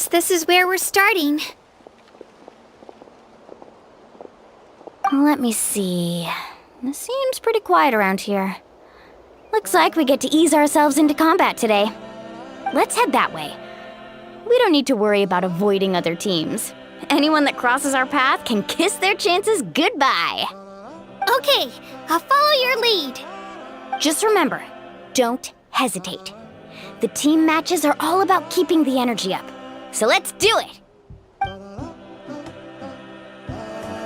Guess this is where we're starting. Let me see. It seems pretty quiet around here. Looks like we get to ease ourselves into combat today. Let's head that way. We don't need to worry about avoiding other teams. Anyone that crosses our path can kiss their chances goodbye. Okay, I'll follow your lead. Just remember, don't hesitate. The team matches are all about keeping the energy up. So let's do it!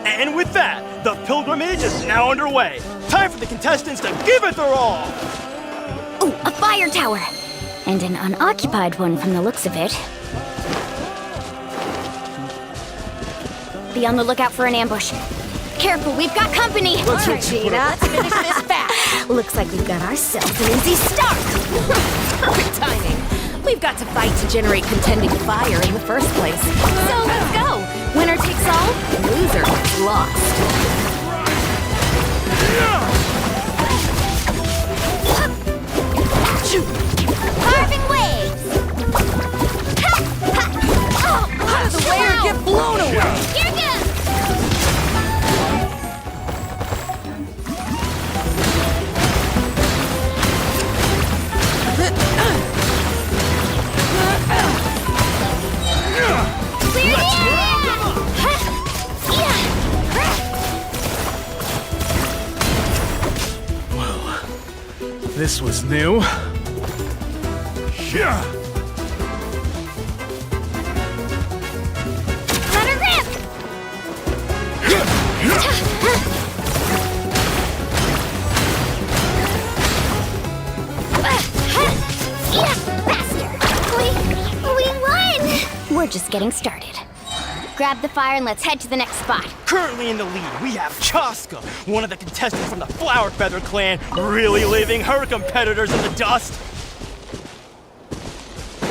And with that, the pilgrimage is now underway. Time for the contestants to give it their all! Ooh, a fire tower! And an unoccupied one from the looks of it. Be on the lookout for an ambush. Careful, we've got company! Let's finish this fast! Looks like we've got ourselves an easy start! Perfect timing! We've got to fight to generate contending fire in the first place. So let's go! Winner takes all, loser gets lost. Carving waves! Out of the way or get blown away! Here goes! Clear the area! This was new. Yeah. Let her rip! Faster! We won! We're just getting started. Grab the fire and let's head to the next spot. Currently in the lead, we have Chaska, one of the contestants from the Flower Feather clan, really leaving her competitors in the dust.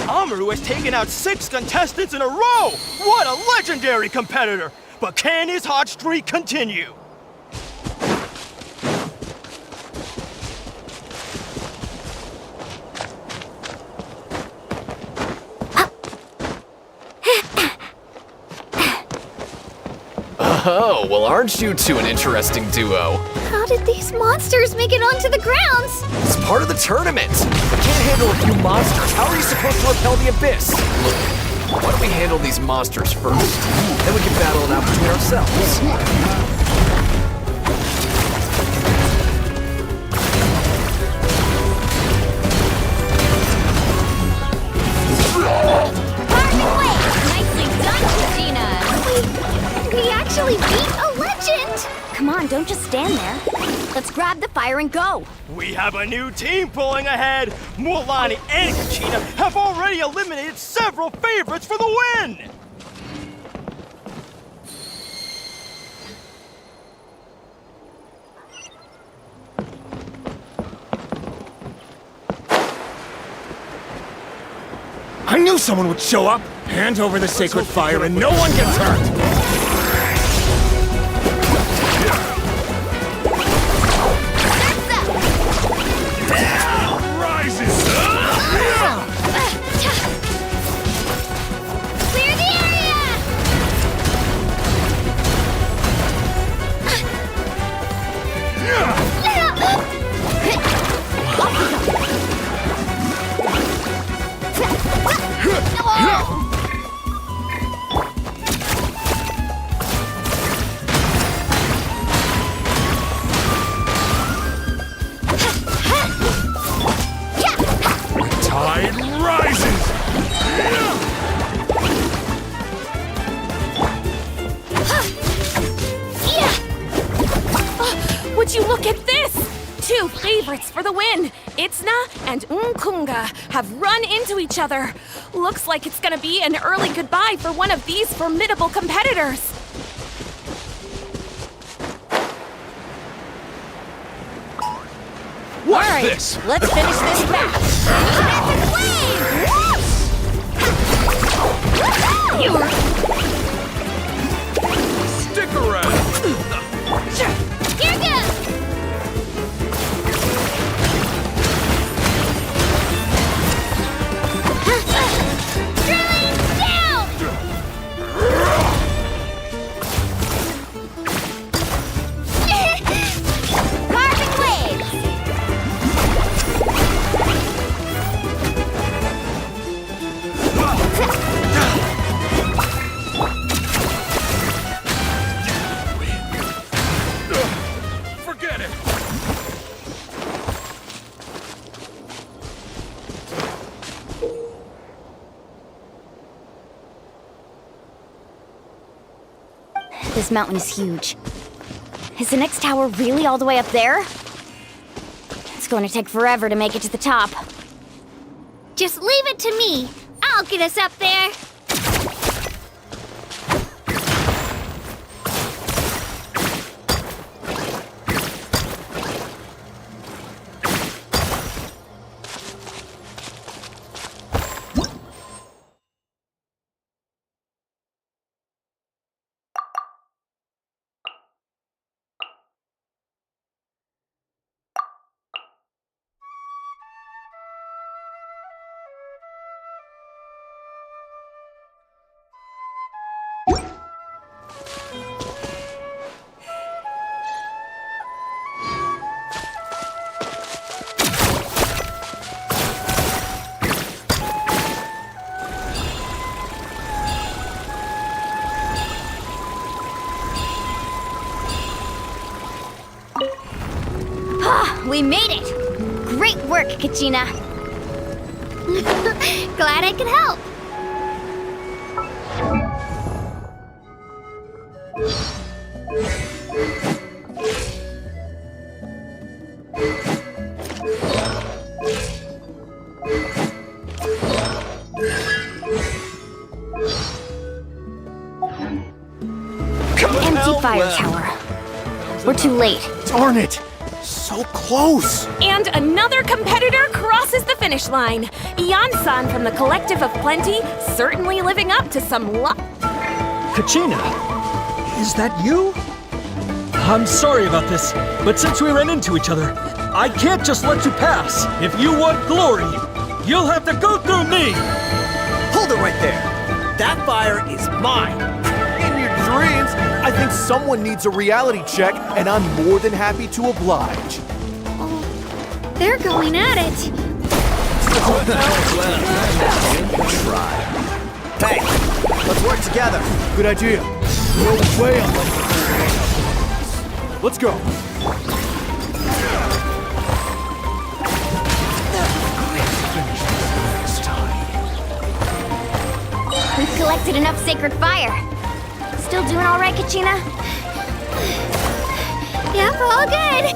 Amaru has taken out 6 contestants in a row! What a legendary competitor! But can his hot streak continue? Oh, well, aren't you two an interesting duo? How did these monsters make it onto the grounds? It's part of the tournament. If we can't handle a few monsters, how are you supposed to repel the abyss? Look, why don't we handle these monsters first? Then we can battle it out between ourselves. Carving waves! Nicely done, Christina! We actually beat a legend! Come on, don't just stand there. Let's grab the fire and go. We have a new team pulling ahead! Mulani and Kachina have already eliminated several favorites for the win! I knew someone would show up! Hand over the sacred fire and no one gets hurt! Rises! Clear the area! Tide rises! Would you look at this? 2 favorites for the win! Itzna and Nkunga have run into each other. Looks like it's gonna be an early goodbye for one of these formidable competitors. Watch this! Let's finish this match. Stick around! Here goes! Drilling down! This mountain is huge. Is the next tower really all the way up there? It's going to take forever to make it to the top. Just leave it to me. I'll get us up there. We made it! Great work, Kachina! Glad I could help. Empty fire tower. We're too late. Darn it! So close! And another competitor crosses the finish line. Ian-san from the Collective of Plenty, certainly living up to some Kachina, is that you? I'm sorry about this, but since we ran into each other, I can't just let you pass. If you want glory, you'll have to go through me! Hold it right there! That fire is mine! In your dreams, I think someone needs a reality check, and I'm more than happy to oblige. They're going at it. Hey, let's work together. Good idea. No way I'm letting you. Let's go. We've collected enough sacred fire. Still doing all right, Kachina? Yep, all good.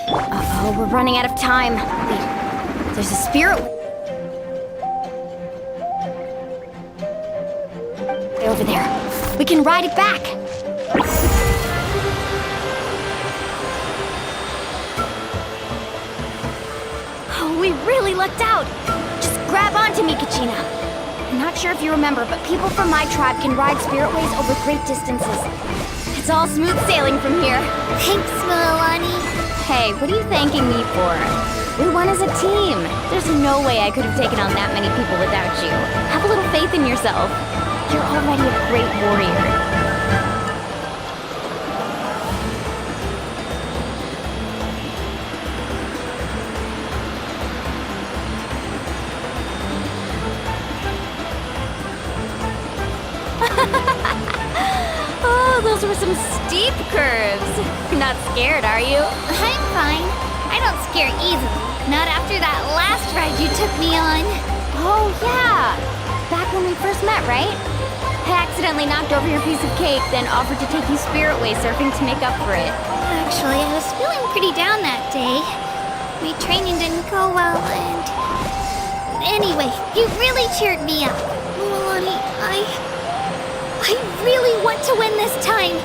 Uh-oh, we're running out of time. Wait, there's a spirit way over there. We can ride it back. Oh, we really lucked out. Just grab onto me, Kachina. I'm not sure if you remember, but people from my tribe can ride spiritways over great distances. It's all smooth sailing from here. Thanks, Mililani. Hey, what are you thanking me for? We won as a team. There's no way I could have taken on that many people without you. Have a little faith in yourself. You're already a great warrior. Oh, those were some steep curves. You're not scared, are you? I'm fine. I don't scare easily. Not after that last ride you took me on. Oh, yeah. Back when we first met, right? I accidentally knocked over your piece of cake, then offered to take you spiritway surfing to make up for it. Actually, I was feeling pretty down that day. My training didn't go well, and... Anyway, you really cheered me up. Mililani, I really want to win this time.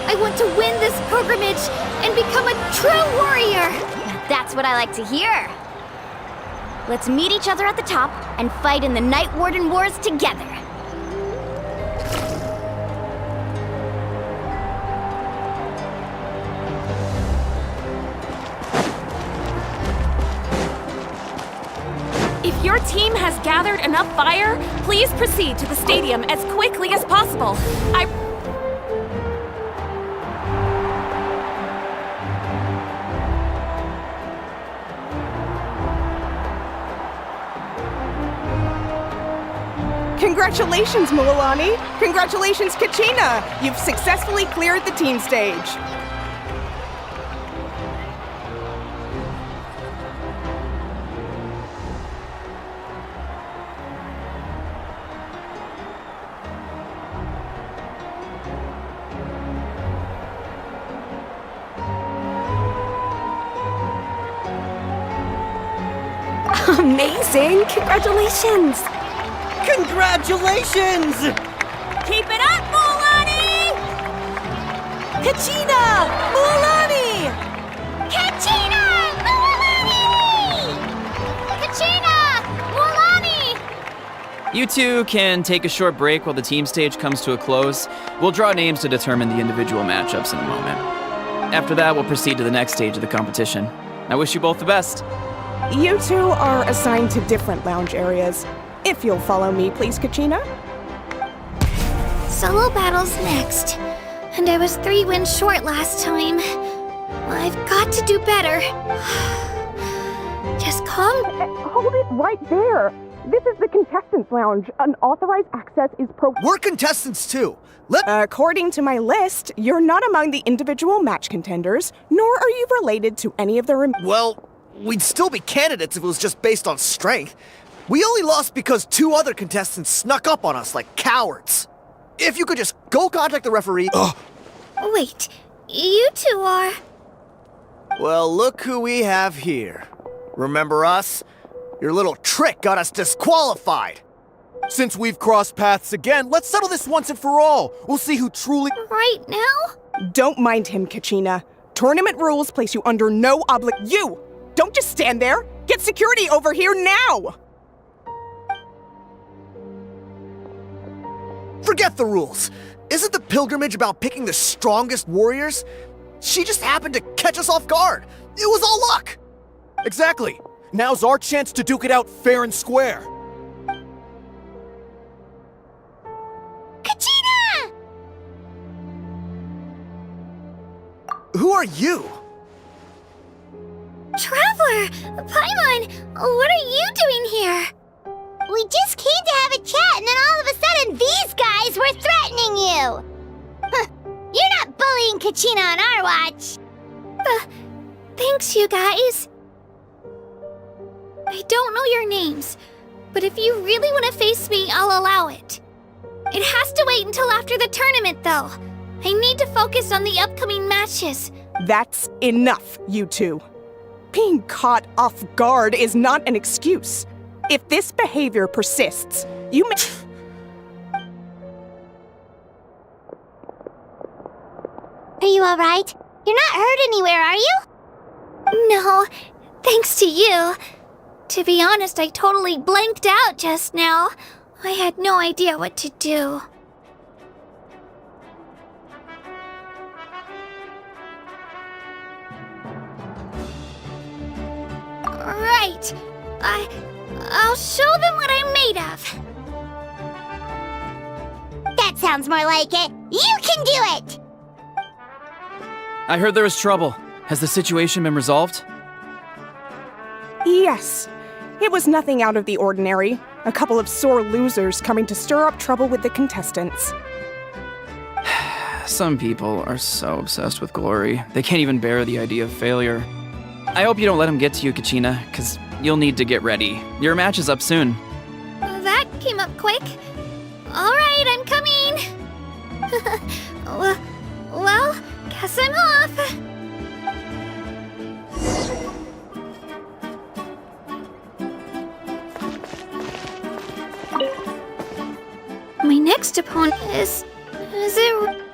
I want to win this pilgrimage and become a true warrior. That's what I like to hear. Let's meet each other at the top and fight in the Night Warden Wars together. If your team has gathered enough fire, please proceed to the stadium as quickly as possible. Congratulations, Mililani! Congratulations, Kachina! You've successfully cleared the team stage. Amazing! Congratulations! Congratulations! Keep it up, Mulani! Kachina! Mulani! Kachina! Mulani! Kachina! Mulani! You two can take a short break while the team stage comes to a close. We'll draw names to determine the individual matchups in a moment. After that, we'll proceed to the next stage of the competition. I wish you both the best. You two are assigned to different lounge areas. If you'll follow me, please, Kachina. Solo battles next. And I was 3 wins short last time. I've got to do better. Just calm. Hold it right there. This is the contestants' lounge. Unauthorized access is We're contestants too. According to my list, you're not among the individual match contenders, nor are you related to any of the Well, we'd still be candidates if it was just based on strength. We only lost because 2 other contestants snuck up on us like cowards. If you could just go contact the referee. Wait, you two are... Well, look who we have here. Remember us? Your little trick got us disqualified. Since we've crossed paths again, let's settle this once and for all. We'll see who truly... Right now? Don't mind him, Kachina. Tournament rules place you under no You! Don't just stand there! Get security over here now! Forget the rules. Isn't the pilgrimage about picking the strongest warriors? She just happened to catch us off guard. It was all luck. Exactly. Now's our chance to duke it out fair and square. Kachina! Who are you? Traveler! Paimon! What are you doing here? We just came to have a chat and then all of a sudden these guys were threatening you! You're not bullying Kachina on our watch! Thanks, you guys. I don't know your names, but if you really want to face me, I'll allow it. It has to wait until after the tournament, though. I need to focus on the upcoming matches. That's enough, you two. Being caught off guard is not an excuse. If this behavior persists, you may... Are you alright? You're not hurt anywhere, are you? No, thanks to you. To be honest, I totally blanked out just now. I had no idea what to do. Right. I'll show them what I'm made of. That sounds more like it. You can do it! I heard there was trouble. Has the situation been resolved? Yes. It was nothing out of the ordinary. A couple of sore losers coming to stir up trouble with the contestants. Some people are so obsessed with glory, they can't even bear the idea of failure. I hope you don't let them get to you, Kachina, because you'll need to get ready. Your match is up soon. That came up quick. Alright, I'm coming. Well, guess I'm off. My next opponent is it...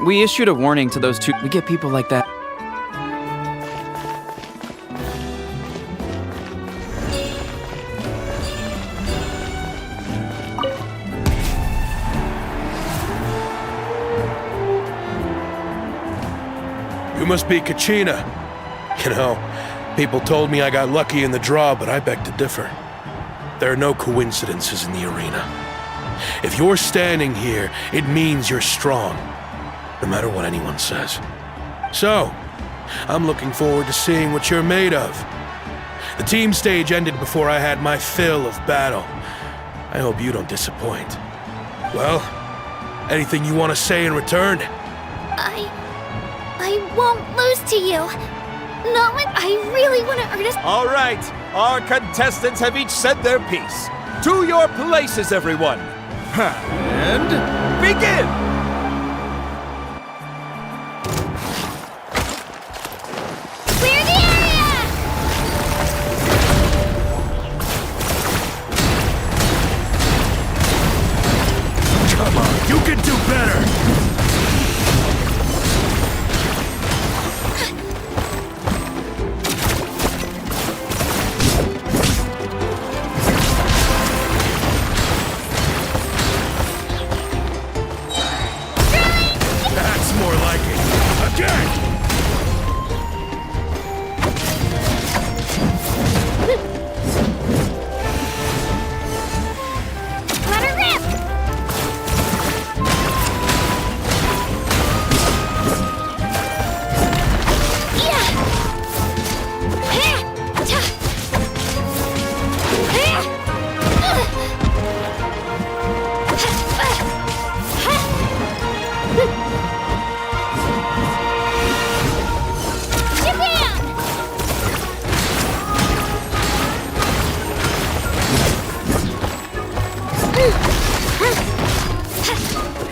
We issued a warning to those two. We get people like that. You must be Kachina. You know, people told me I got lucky in the draw, but I beg to differ. There are no coincidences in the arena. If you're standing here, it means you're strong, no matter what anyone says. So, I'm looking forward to seeing what you're made of. The team stage ended before I had my fill of battle. I hope you don't disappoint. Well, anything you want to say in return? I won't lose to you. Nolan, I really want to earn a... All right, our contestants have each said their piece. To your places, everyone. And begin! Clear the area! Come on, you can do better! That's more like it. Again! Let her rip! Yeah! Ha! Ta!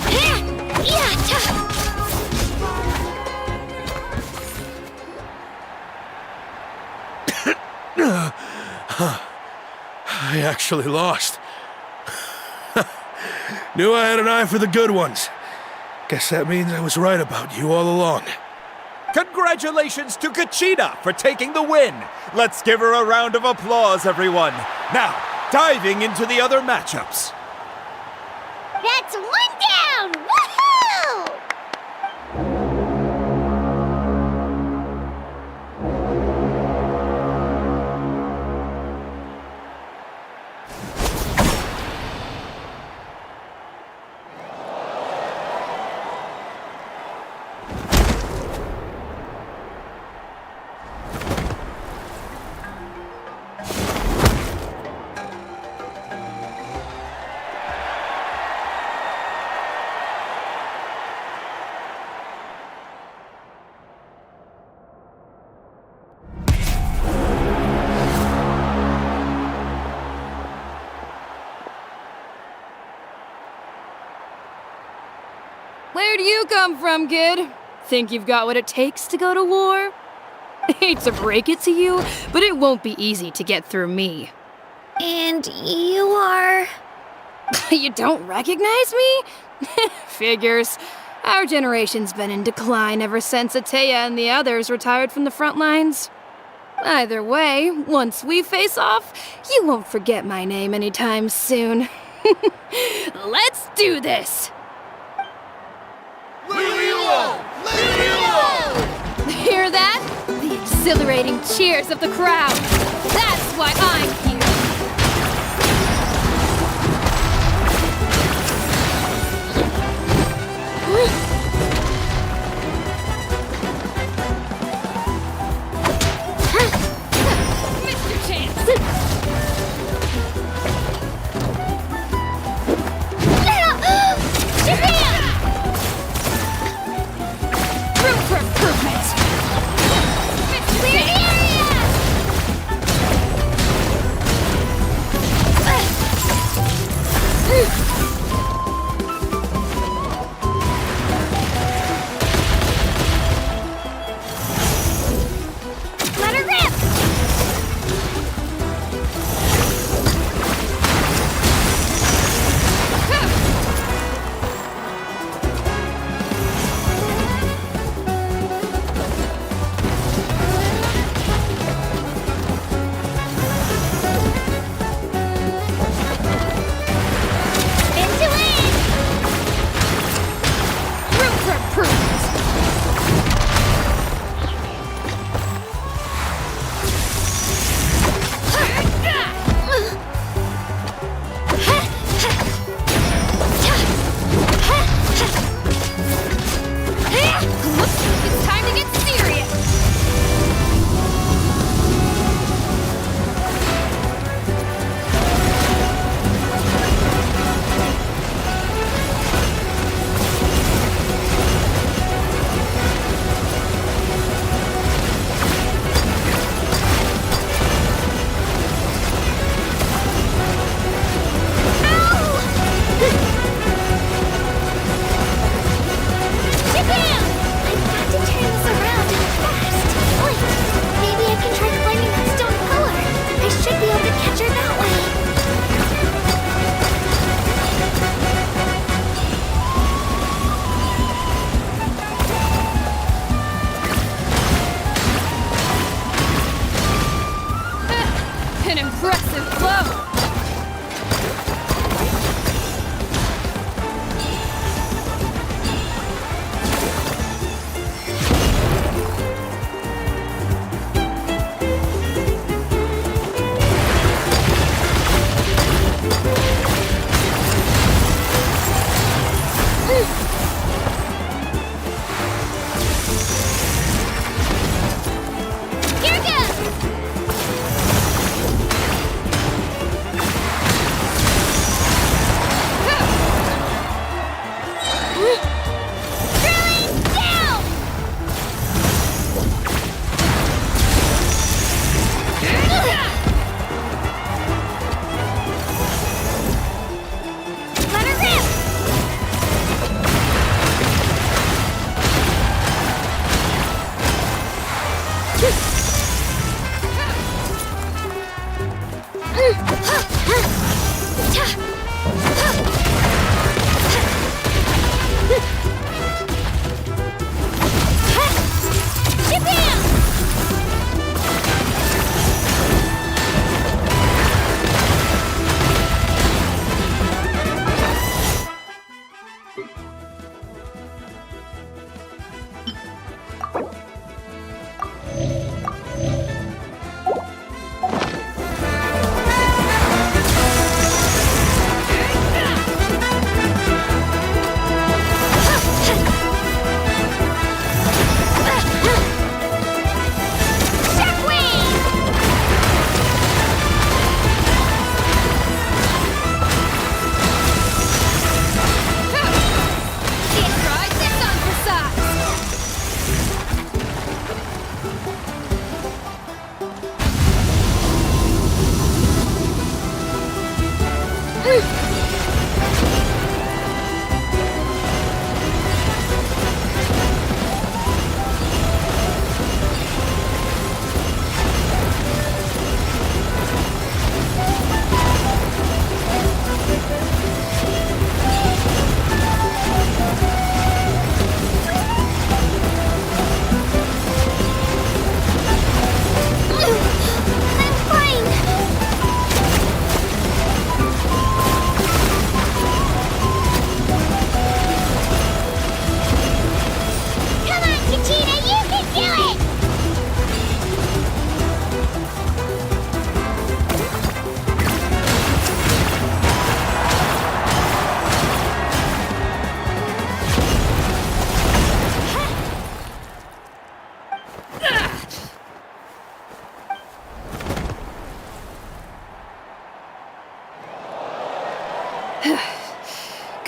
Japan! Yeah! Ta! I actually lost. Knew I had an eye for the good ones. Guess that means I was right about you all along. Congratulations to Kachina for taking the win. Let's give her a round of applause, everyone. Now, diving into the other matchups. That's one down! Woohoo! Where do you come from, kid? Think you've got what it takes to go to war? Hate to break it to you, but it won't be easy to get through me. And you are... You don't recognize me? Figures. Our generation's been in decline ever since Ateya and the others retired from the front lines. Either way, once we face off, you won't forget my name anytime soon. Let's do this! Hear that? The exhilarating cheers of the crowd. That's why I'm here. Missed your chance. Japan! Room for improvement. Clear the area! Let her rip!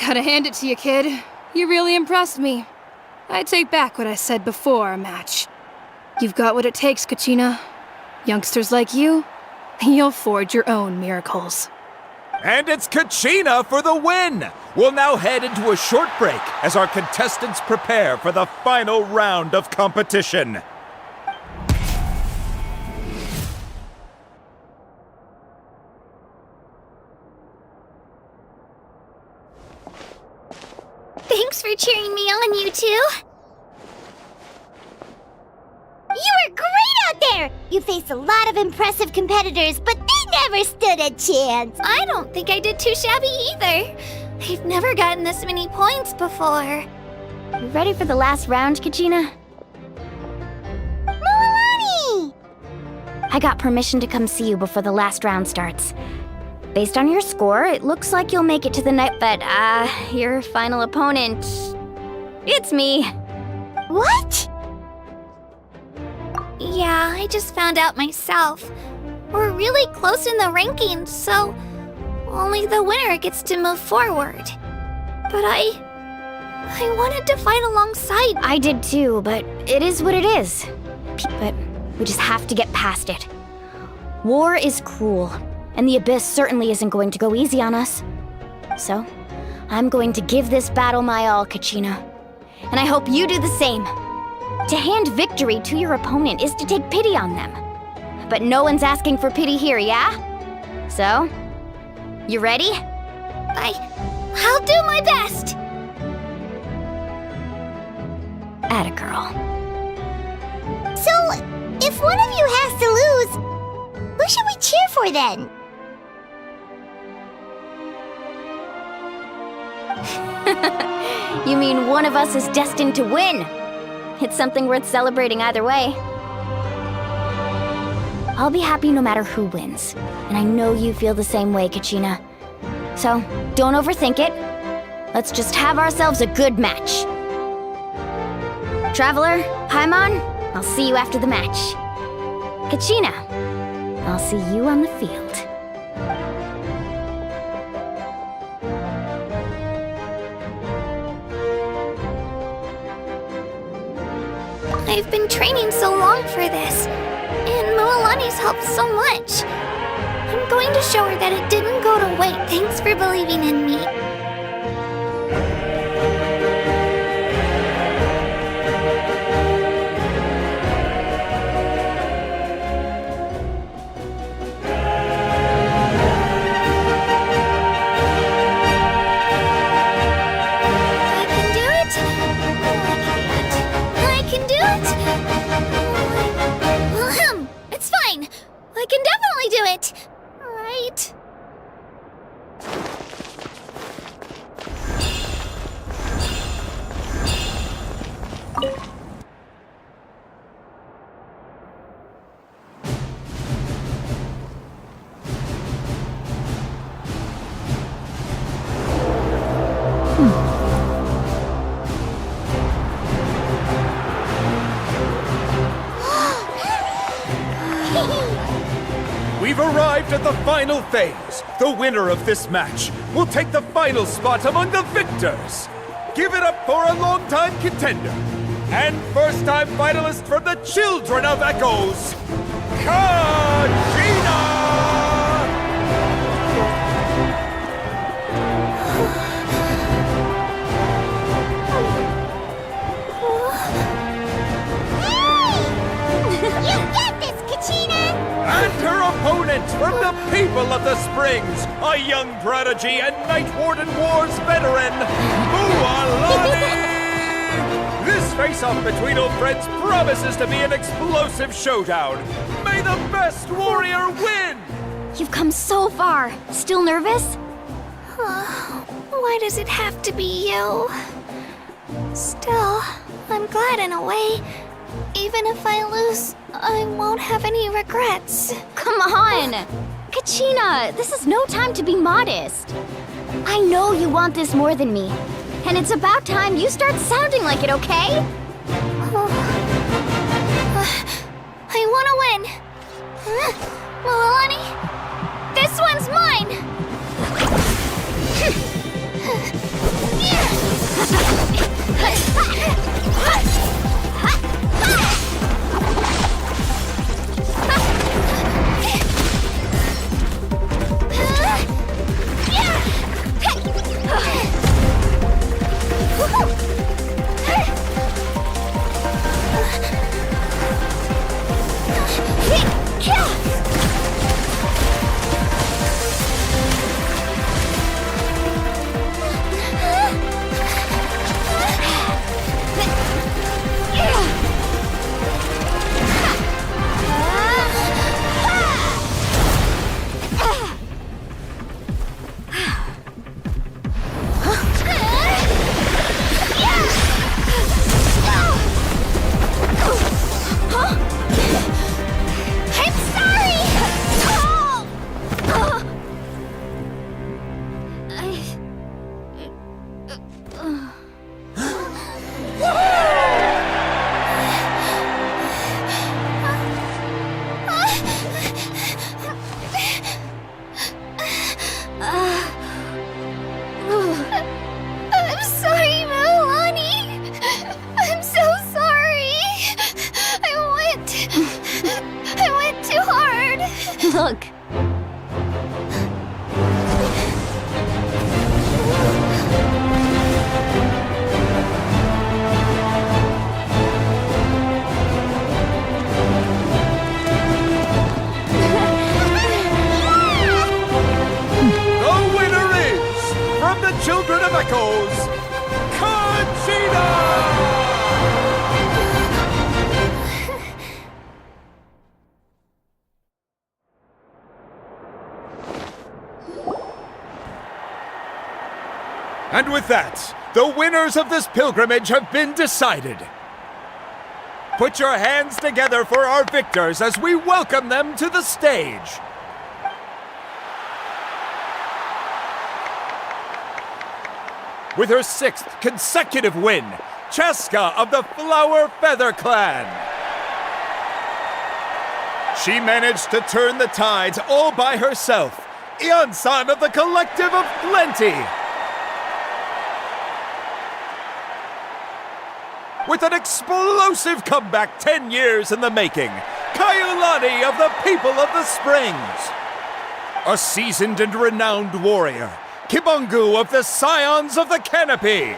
Gotta hand it to you, kid. You really impressed me. I take back what I said before our match. You've got what it takes, Kachina. Youngsters like you, you'll forge your own miracles. And it's Kachina for the win! We'll now head into a short break as our contestants prepare for the final round of competition. Thanks for cheering me on, you two. You were great out there! You faced a lot of impressive competitors, but they never stood a chance! I don't think I did too shabby either. I've never gotten this many points before. You ready for the last round, Kachina? Moalani! I got permission to come see you before the last round starts. Based on your score, it looks like you'll make it to the night, but, your final opponent... It's me. What? Yeah, I just found out myself. We're really close in the rankings, so only the winner gets to move forward. But I wanted to fight alongside. I did too, but it is what it is. But we just have to get past it. War is cruel, and the Abyss certainly isn't going to go easy on us. So, I'm going to give this battle my all, Kachina. And I hope you do the same. To hand victory to your opponent is to take pity on them. But no one's asking for pity here, yeah? So, you ready? I'll do my best! Atta girl. So, if one of you has to lose, who should we cheer for then? You mean one of us is destined to win? It's something worth celebrating either way. I'll be happy no matter who wins, and I know you feel the same way, Kachina. So, don't overthink it. Let's just have ourselves a good match. Traveler, Paimon, I'll see you after the match. Kachina, I'll see you on the field. I've been training so long for this, and Moalani's helped so much. I'm going to show her that it didn't go to waste. Thanks for believing in me. I can definitely do it! Right? We've arrived at the final phase. The winner of this match will take the final spot among the victors. Give it up for a long-time contender and first-time finalist from the Children of Echoes, Kachina! Springs, a young prodigy and Night Warden Wars veteran, Mualani! This face-off between old friends promises to be an explosive showdown. May the best warrior win! You've come so far. Still nervous? Why does it have to be you? Still, I'm glad in a way. Even if I lose, I won't have any regrets. Come on! Kachina, this is no time to be modest. I know you want this more than me. And it's about time you start sounding like it, okay? I want to win. Mualani, this one's mine. I'm sorry, Mualani. I'm so sorry. I went too hard. Look. Children of Echoes, Kachina! And with that, the winners of this pilgrimage have been decided. Put your hands together for our victors as we welcome them to the stage. With her 6th consecutive win, Cheska of the Flower Feather Clan. She managed to turn the tides all by herself. Ian-san of the Collective of Plenty. With an explosive comeback 10 years in the making, Kaiulani of the People of the Springs. A seasoned and renowned warrior, Kibungu of the Scions of the Canopy.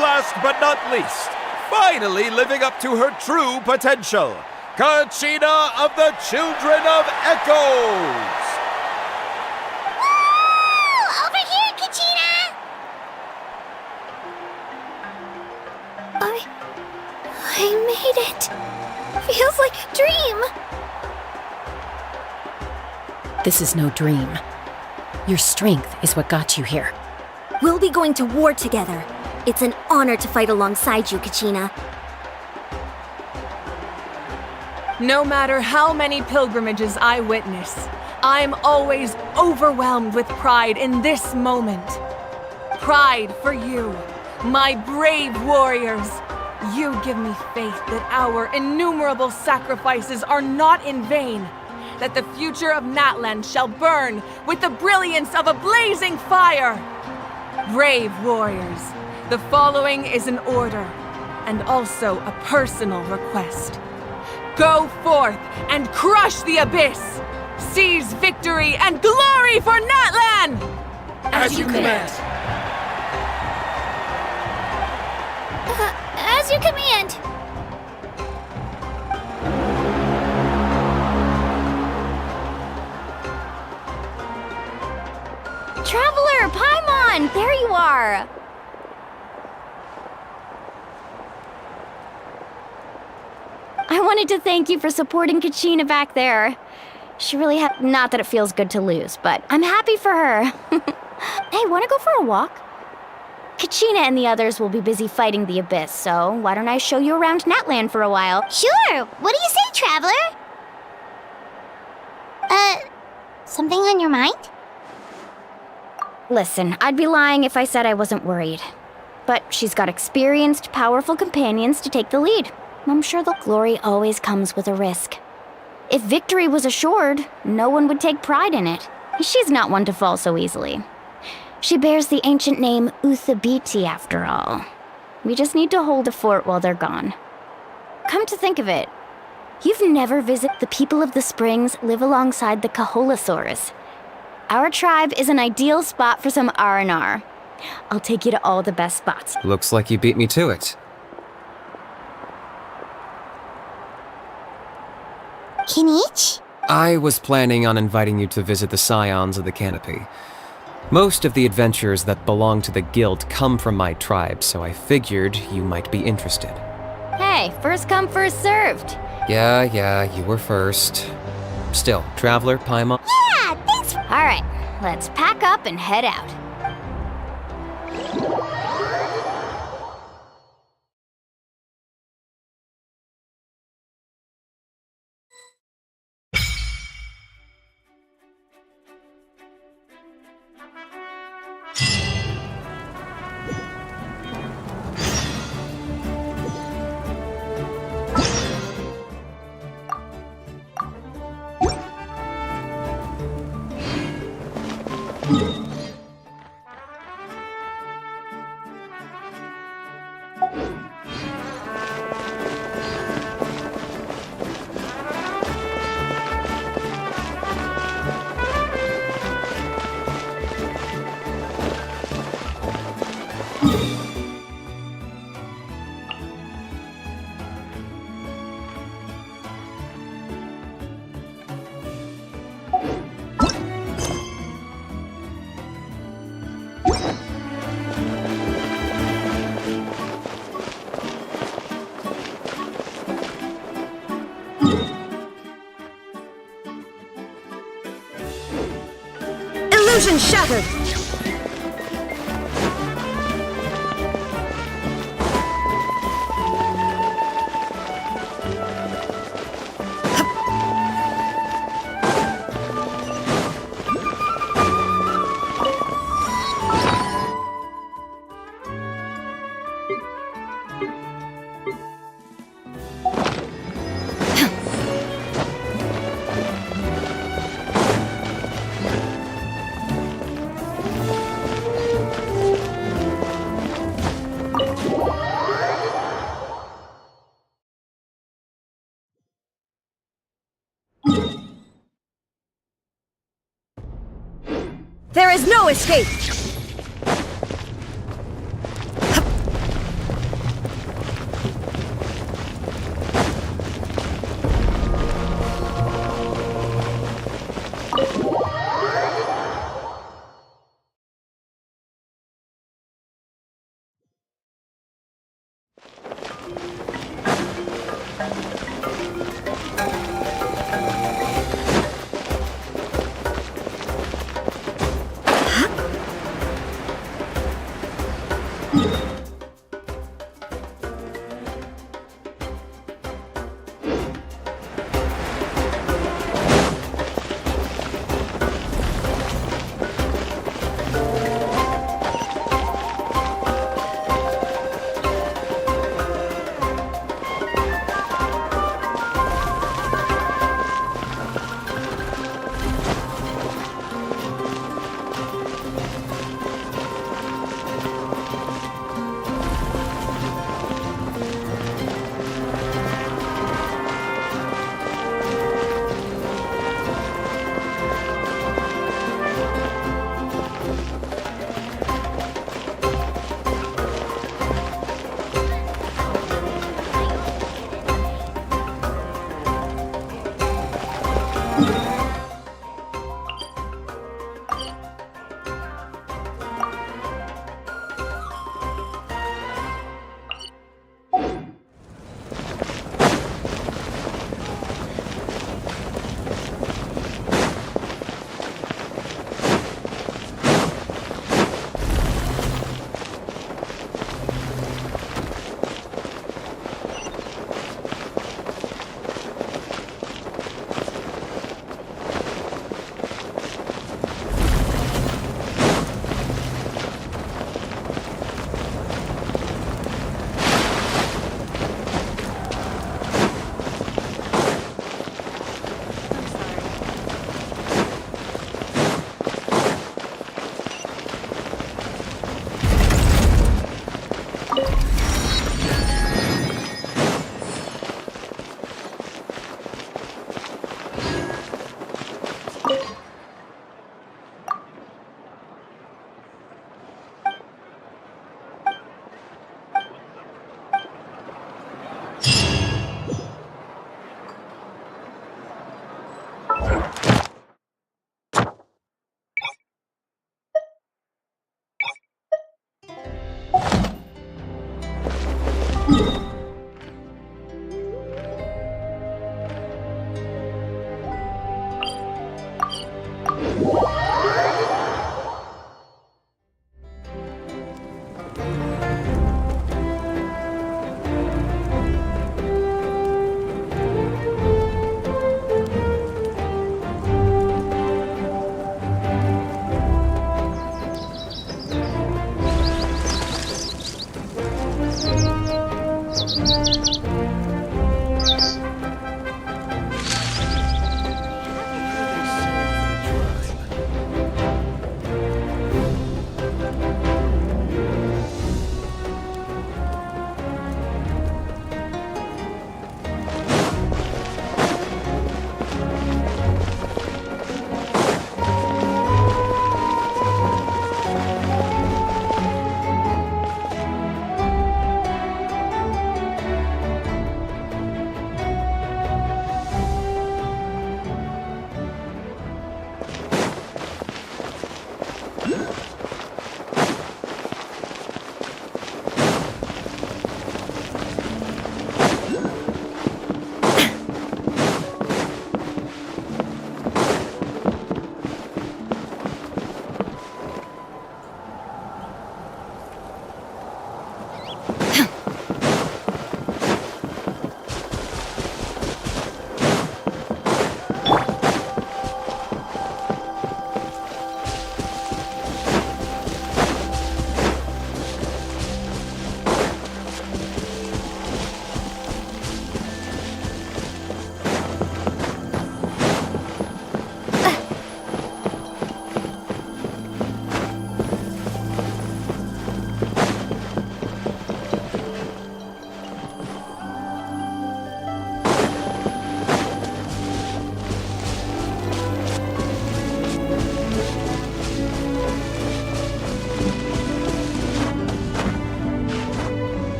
Last but not least, finally living up to her true potential, Kachina of the Children of Echoes. Woo! Over here, Kachina! I made it. Feels like a dream. This is no dream. Your strength is what got you here. We'll be going to war together. It's an honor to fight alongside you, Kachina. No matter how many pilgrimages I witness, I'm always overwhelmed with pride in this moment. Pride for you, my brave warriors. You give me faith that our innumerable sacrifices are not in vain, that the future of Natlan shall burn with the brilliance of a blazing fire. Brave warriors, the following is an order, and also a personal request. Go forth and crush the abyss! Seize victory and glory for Natlan! As you command. As you command. Traveler! Paimon! There you are! I wanted to thank you for supporting Kachina back there. She really not that it feels good to lose, but I'm happy for her. Hey, wanna go for a walk? Kachina and the others will be busy fighting the Abyss, so why don't I show you around Natlan for a while? Sure! What do you say, Traveler? Something on your mind? Listen, I'd be lying if I said I wasn't worried. But she's got experienced, powerful companions to take the lead. I'm sure the glory always comes with a risk. If victory was assured, no one would take pride in it. She's not one to fall so easily. She bears the ancient name Uthabiti, after all. We just need to hold the fort while they're gone. Come to think of it, you've never visited the people of the springs live alongside the Kaholasaurus. Our tribe is an ideal spot for some R&R. I'll take you to all the best spots. Looks like you beat me to it. Kinich? I was planning on inviting you to visit the Scions of the Canopy. Most of the adventurers that belong to the guild come from my tribe, so I figured you might be interested. Hey, first come, first served. Yeah, you were first. Still, Traveler, Paimon... Yeah, thanks! All right, let's pack up and head out. Illusion shattered! There is no escape!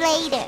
later.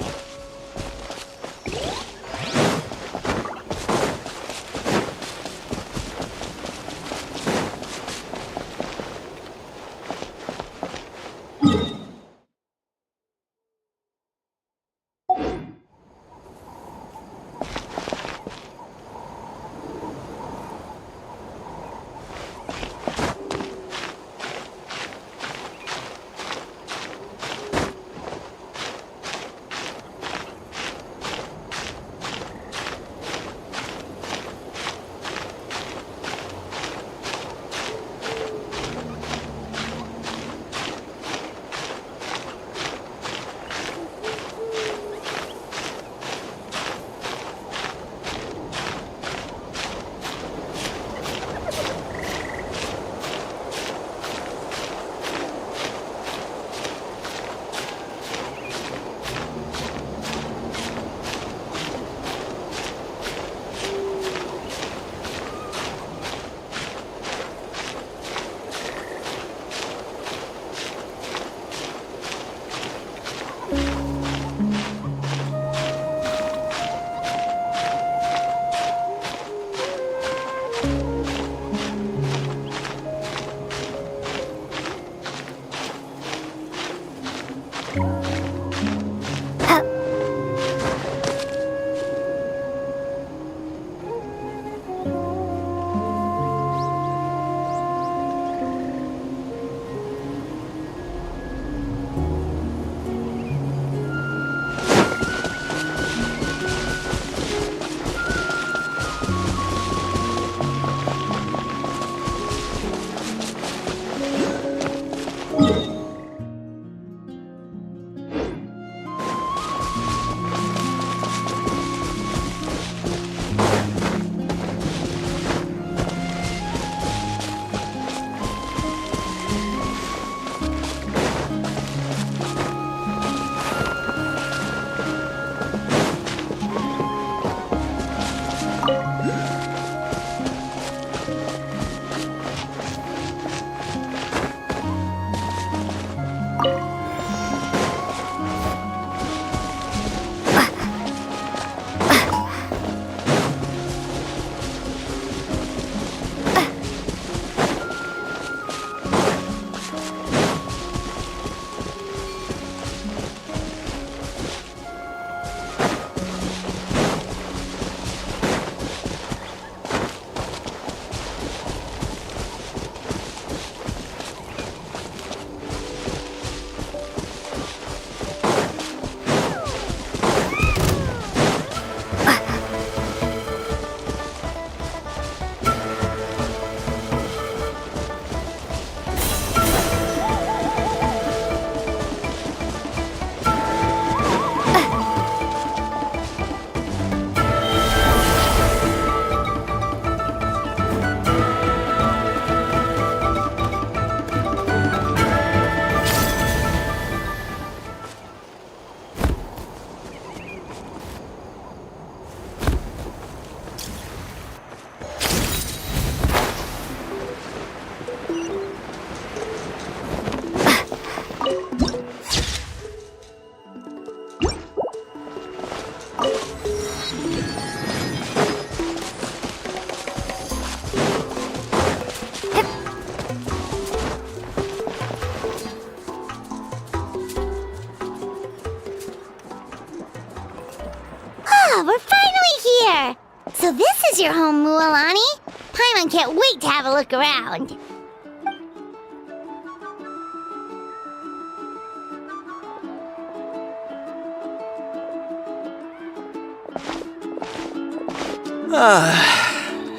Mualani. Paimon can't wait to have a look around.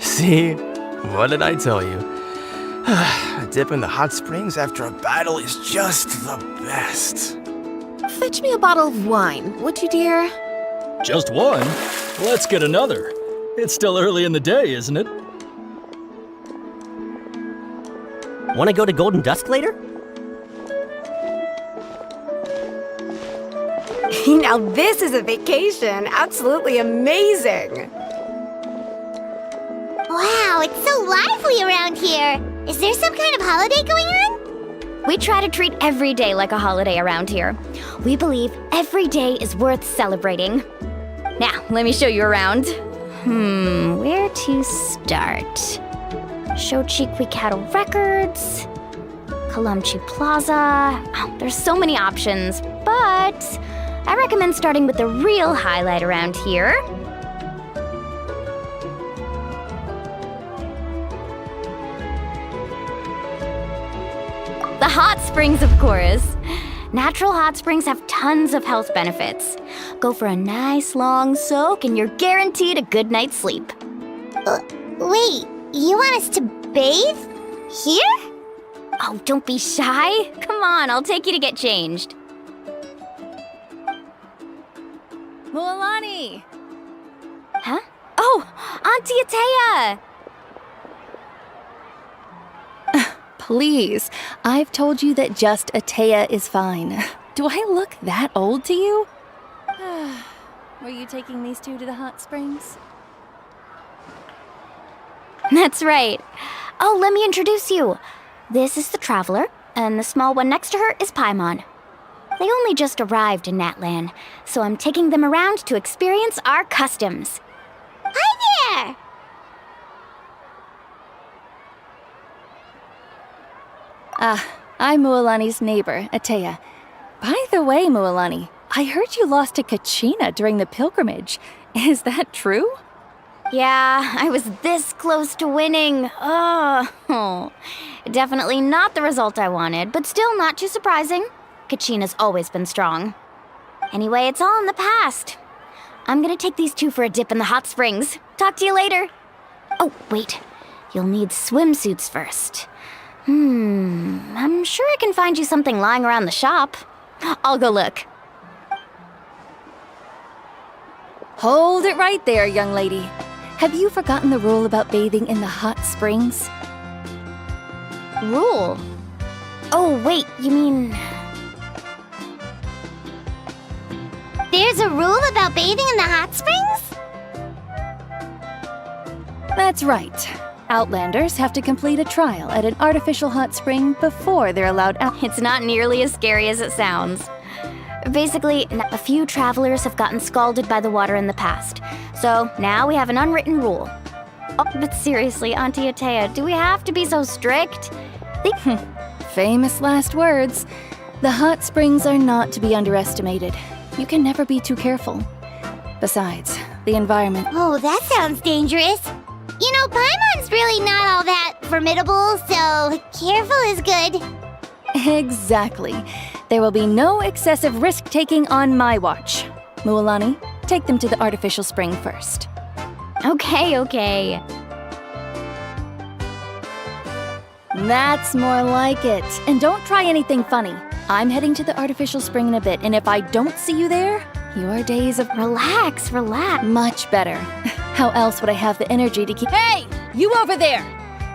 See? What did I tell you? A dip in the hot springs after a battle is just the best. Fetch me a bottle of wine, would you, dear? Just one? Let's get another. It's still early in the day, isn't it? Want to go to Golden Dusk later? Now this is a vacation. Absolutely amazing. Wow, it's so lively around here. Is there some kind of holiday going on? We try to treat every day like a holiday around here. We believe every day is worth celebrating. Now, let me show you around. Where to start? Shochikwikado Records, Kalamchi Plaza. Oh, there's so many options, but I recommend starting with the real highlight around here. The hot springs, of course. Natural hot springs have tons of health benefits. Go for a nice long soak and you're guaranteed a good night's sleep. Wait, you want us to bathe? Here? Oh, don't be shy. Come on, I'll take you to get changed. Mualani! Huh? Oh, Auntie Atea! Please, I've told you that just Atea is fine. Do I look that old to you? Were you taking these two to the hot springs? That's right. Oh, let me introduce you. This is the Traveler, and the small one next to her is Paimon. They only just arrived in Natlan, so I'm taking them around to experience our customs. Hi there! I'm Mualani's neighbor, Atea. By the way, Mualani, I heard you lost to Kachina during the pilgrimage. Is that true? Yeah, I was this close to winning. Oh, definitely not the result I wanted, but still not too surprising. Kachina's always been strong. Anyway, it's all in the past. I'm gonna take these two for a dip in the hot springs. Talk to you later. Oh, wait. You'll need swimsuits first. I'm sure I can find you something lying around the shop. I'll go look. Hold it right there, young lady. Have you forgotten the rule about bathing in the hot springs? Rule? Oh, wait, you mean... There's a rule about bathing in the hot springs? That's right. Outlanders have to complete a trial at an artificial hot spring before they're allowed out. It's not nearly as scary as it sounds. Basically, a few travelers have gotten scalded by the water in the past. So now we have an unwritten rule. Oh, but seriously, Auntie Atea, do we have to be so strict? Famous last words. The hot springs are not to be underestimated. You can never be too careful. Besides, the environment... Oh, that sounds dangerous. You know, Paimon's really not all that formidable, so careful is good. Exactly. There will be no excessive risk-taking on my watch. Mualani, take them to the artificial spring first. Okay. That's more like it. And don't try anything funny. I'm heading to the artificial spring in a bit, and if I don't see you there, your days of... Relax. Much better. How else would I have the energy to keep... Hey! You over there!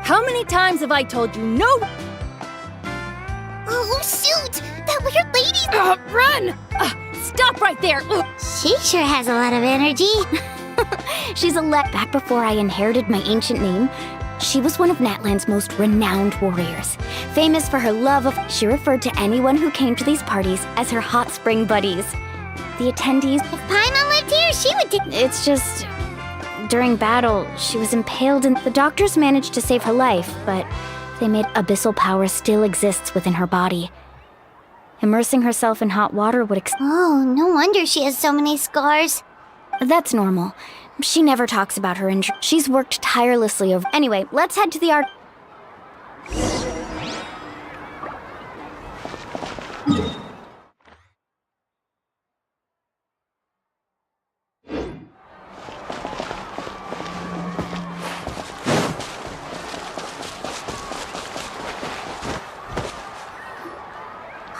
How many times have I told you no... Oh, shoot! That weird lady... Run! Stop right there! She sure has a lot of energy. She's back before I inherited my ancient name. She was one of Natlan's most renowned warriors, famous for her love of... She referred to anyone who came to these parties as her hot spring buddies. The attendees... If Paimon lived here, she would... It's just... During battle, she was impaled and the doctors managed to save her life, but they made abyssal power still exists within her body. Immersing herself in hot water would Oh, no wonder she has so many scars. That's normal. She never talks about her injury. She's worked tirelessly over. Anyway, let's head to the art.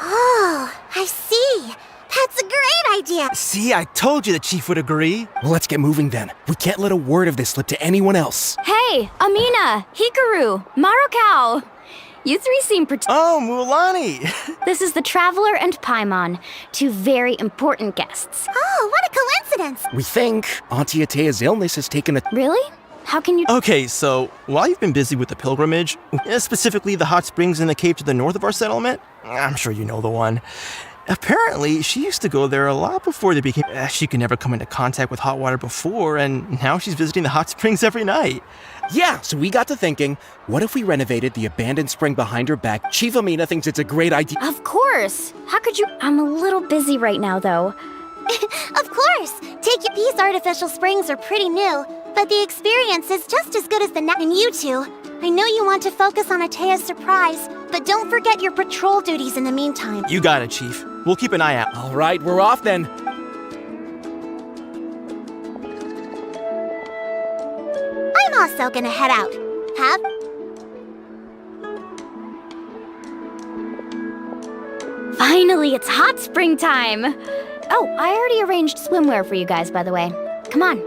Oh, I see. That's a great idea. See, I told you the chief would agree. Well, let's get moving then. We can't let a word of this slip to anyone else. Hey, Amina, Hikaru, Marukao. You three seem Oh, Mulani! This is the Traveler and Paimon, two very important guests. Oh, what a coincidence. We think Auntie Atea's illness has taken a... Really? How can you... Okay, so while you've been busy with the pilgrimage, specifically the hot springs in the cave to the north of our settlement, I'm sure you know the one. Apparently, she used to go there a lot before they became... She could never come into contact with hot water before, and now she's visiting the hot springs every night. Yeah, so we got to thinking, what if we renovated the abandoned spring behind her back? Chief Amina thinks it's a great idea. Of course! How could you... I'm a little busy right now, though. Of course. These artificial springs are pretty new, but the experience is just as good as the and you two. I know you want to focus on Atea's surprise, but don't forget your patrol duties in the meantime. You got it, Chief. We'll keep an eye out. All right, we're off then. I'm also gonna head out. Finally, it's hot spring time! Oh, I already arranged swimwear for you guys, by the way. Come on.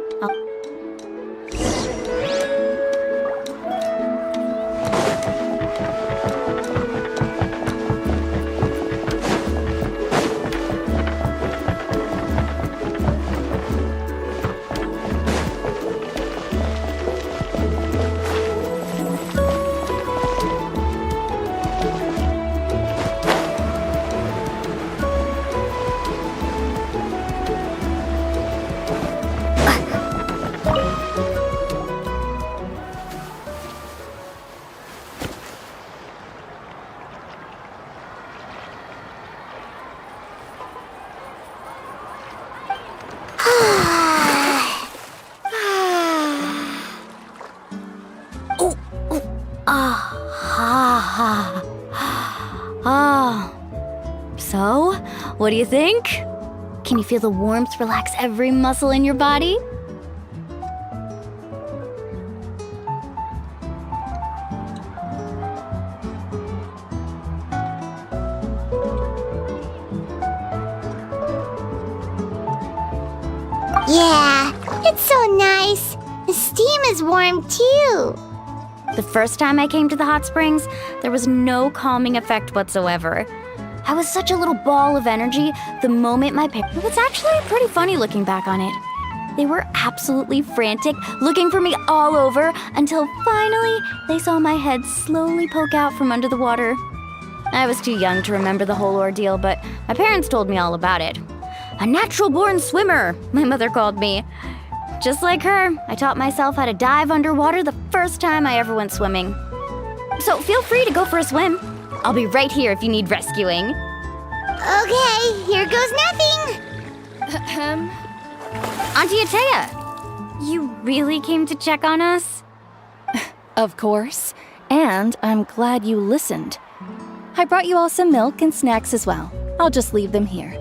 So, what do you think? Can you feel the warmth relax every muscle in your body? Yeah, it's so nice. The steam is warm too. The first time I came to the hot springs, there was no calming effect whatsoever. I was such a little ball of energy the moment my parents... It was actually pretty funny looking back on it. They were absolutely frantic, looking for me all over, until finally they saw my head slowly poke out from under the water. I was too young to remember the whole ordeal, but my parents told me all about it. A natural-born swimmer, my mother called me. Just like her, I taught myself how to dive underwater the first time I ever went swimming. So feel free to go for a swim. I'll be right here if you need rescuing. Okay, here goes nothing. Auntie Atea, you really came to check on us? Of course. And I'm glad you listened. I brought you all some milk and snacks as well. I'll just leave them here.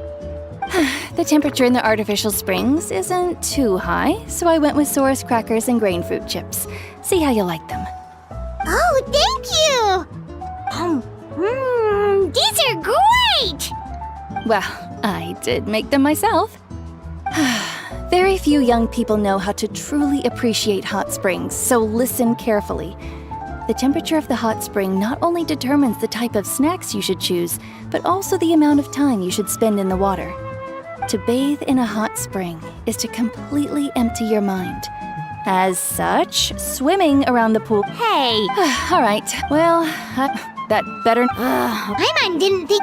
The temperature in the artificial springs isn't too high, so I went with Source crackers and grain fruit chips. See how you like them. Oh, thank you! These are great! Well, I did make them myself. Very few young people know how to truly appreciate hot springs, so listen carefully. The temperature of the hot spring not only determines the type of snacks you should choose, but also the amount of time you should spend in the water. To bathe in a hot spring is to completely empty your mind. As such, swimming around the pool... Hey! All right, well, that better... Paimon didn't think...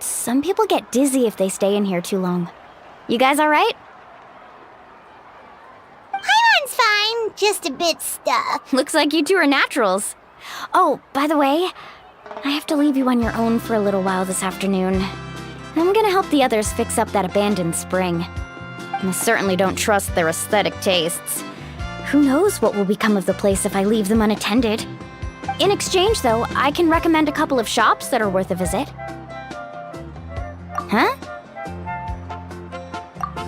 Some people get dizzy if they stay in here too long. You guys all right? Paimon's fine, just a bit stuck. Looks like you two are naturals. Oh, by the way, I have to leave you on your own for a little while this afternoon. I'm gonna help the others fix up that abandoned spring. I certainly don't trust their aesthetic tastes. Who knows what will become of the place if I leave them unattended? In exchange, though, I can recommend a couple of shops that are worth a visit. Huh?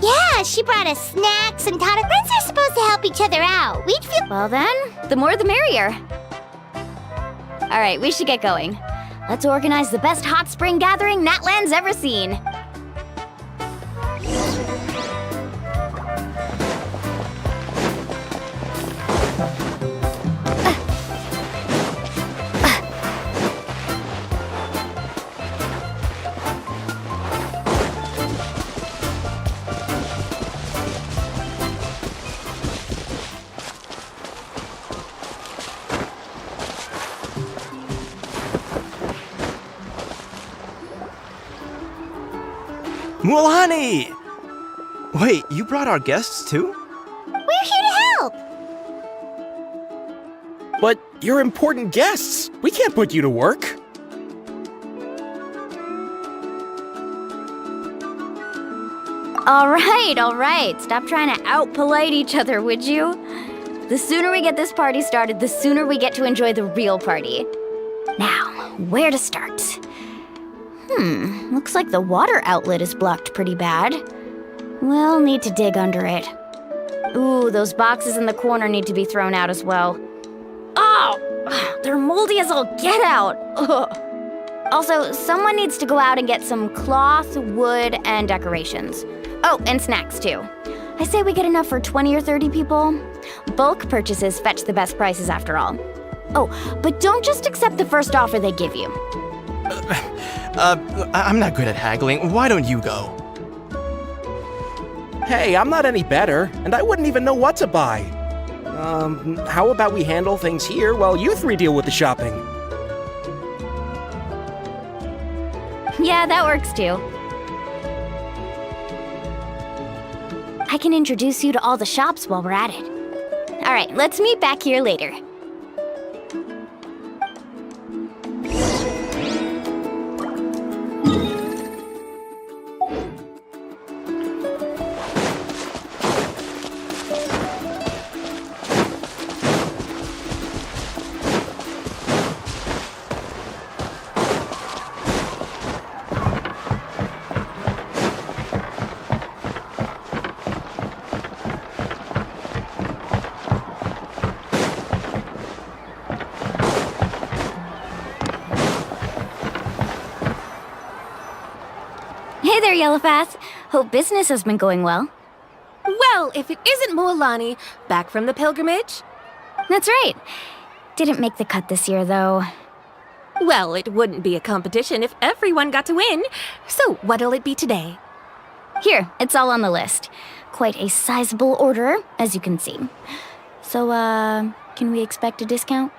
Yeah, she brought us snacks and taught us friends are supposed to help each other out. We'd feel. Well then, the more the merrier. Alright, we should get going. Let's organize the best hot spring gathering Natlan's ever seen. Mulani! Wait, you brought our guests too? We're here to help! But you're important guests. We can't put you to work. Alright. Stop trying to out-polite each other, would you? The sooner we get this party started, the sooner we get to enjoy the real party. Now, where to start? Looks like the water outlet is blocked pretty bad. We'll need to dig under it. Ooh, those boxes in the corner need to be thrown out as well. Oh! They're moldy as all get out! Ugh. Also, someone needs to go out and get some cloth, wood, and decorations. Oh, and snacks too. I say we get enough for 20 or 30 people. Bulk purchases fetch the best prices after all. Oh, but don't just accept the first offer they give you. I'm not good at haggling. Why don't you go? Hey, I'm not any better, and I wouldn't even know what to buy. How about we handle things here while you three deal with the shopping? Yeah, that works too. I can introduce you to all the shops while we're at it. Alright, let's meet back here later. Hey there, Yellowfast. Hope business has been going well. Well, if it isn't Mulani, back from the pilgrimage? That's right. Didn't make the cut this year, though. Well, it wouldn't be a competition if everyone got to win. So, what'll it be today? Here, it's all on the list. Quite a sizable order, as you can see. So, can we expect a discount?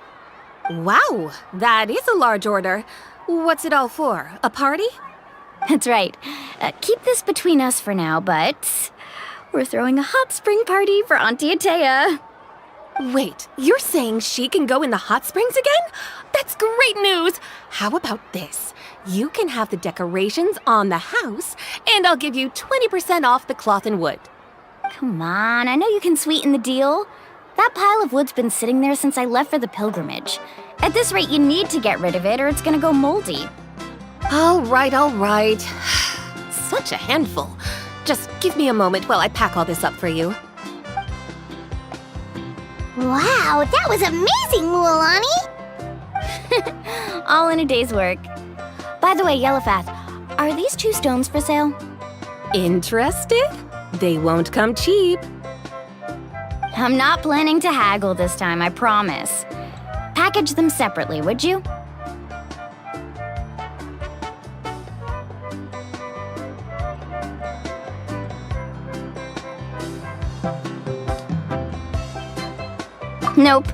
Wow, that is a large order. What's it all for? A party? That's right. Keep this between us for now, but we're throwing a hot spring party for Auntie Atea. Wait, you're saying she can go in the hot springs again? That's great news! How about this? You can have the decorations on the house, and I'll give you 20% off the cloth and wood. Come on, I know you can sweeten the deal. That pile of wood's been sitting there since I left for the pilgrimage. At this rate, you need to get rid of it or it's gonna go moldy. All right. Such a handful. Just give me a moment while I pack all this up for you. Wow, that was amazing, Mulani! All in a day's work. By the way, Yellowfast, are these 2 stones for sale? Interested? They won't come cheap. I'm not planning to haggle this time, I promise. Package them separately, would you? Nope.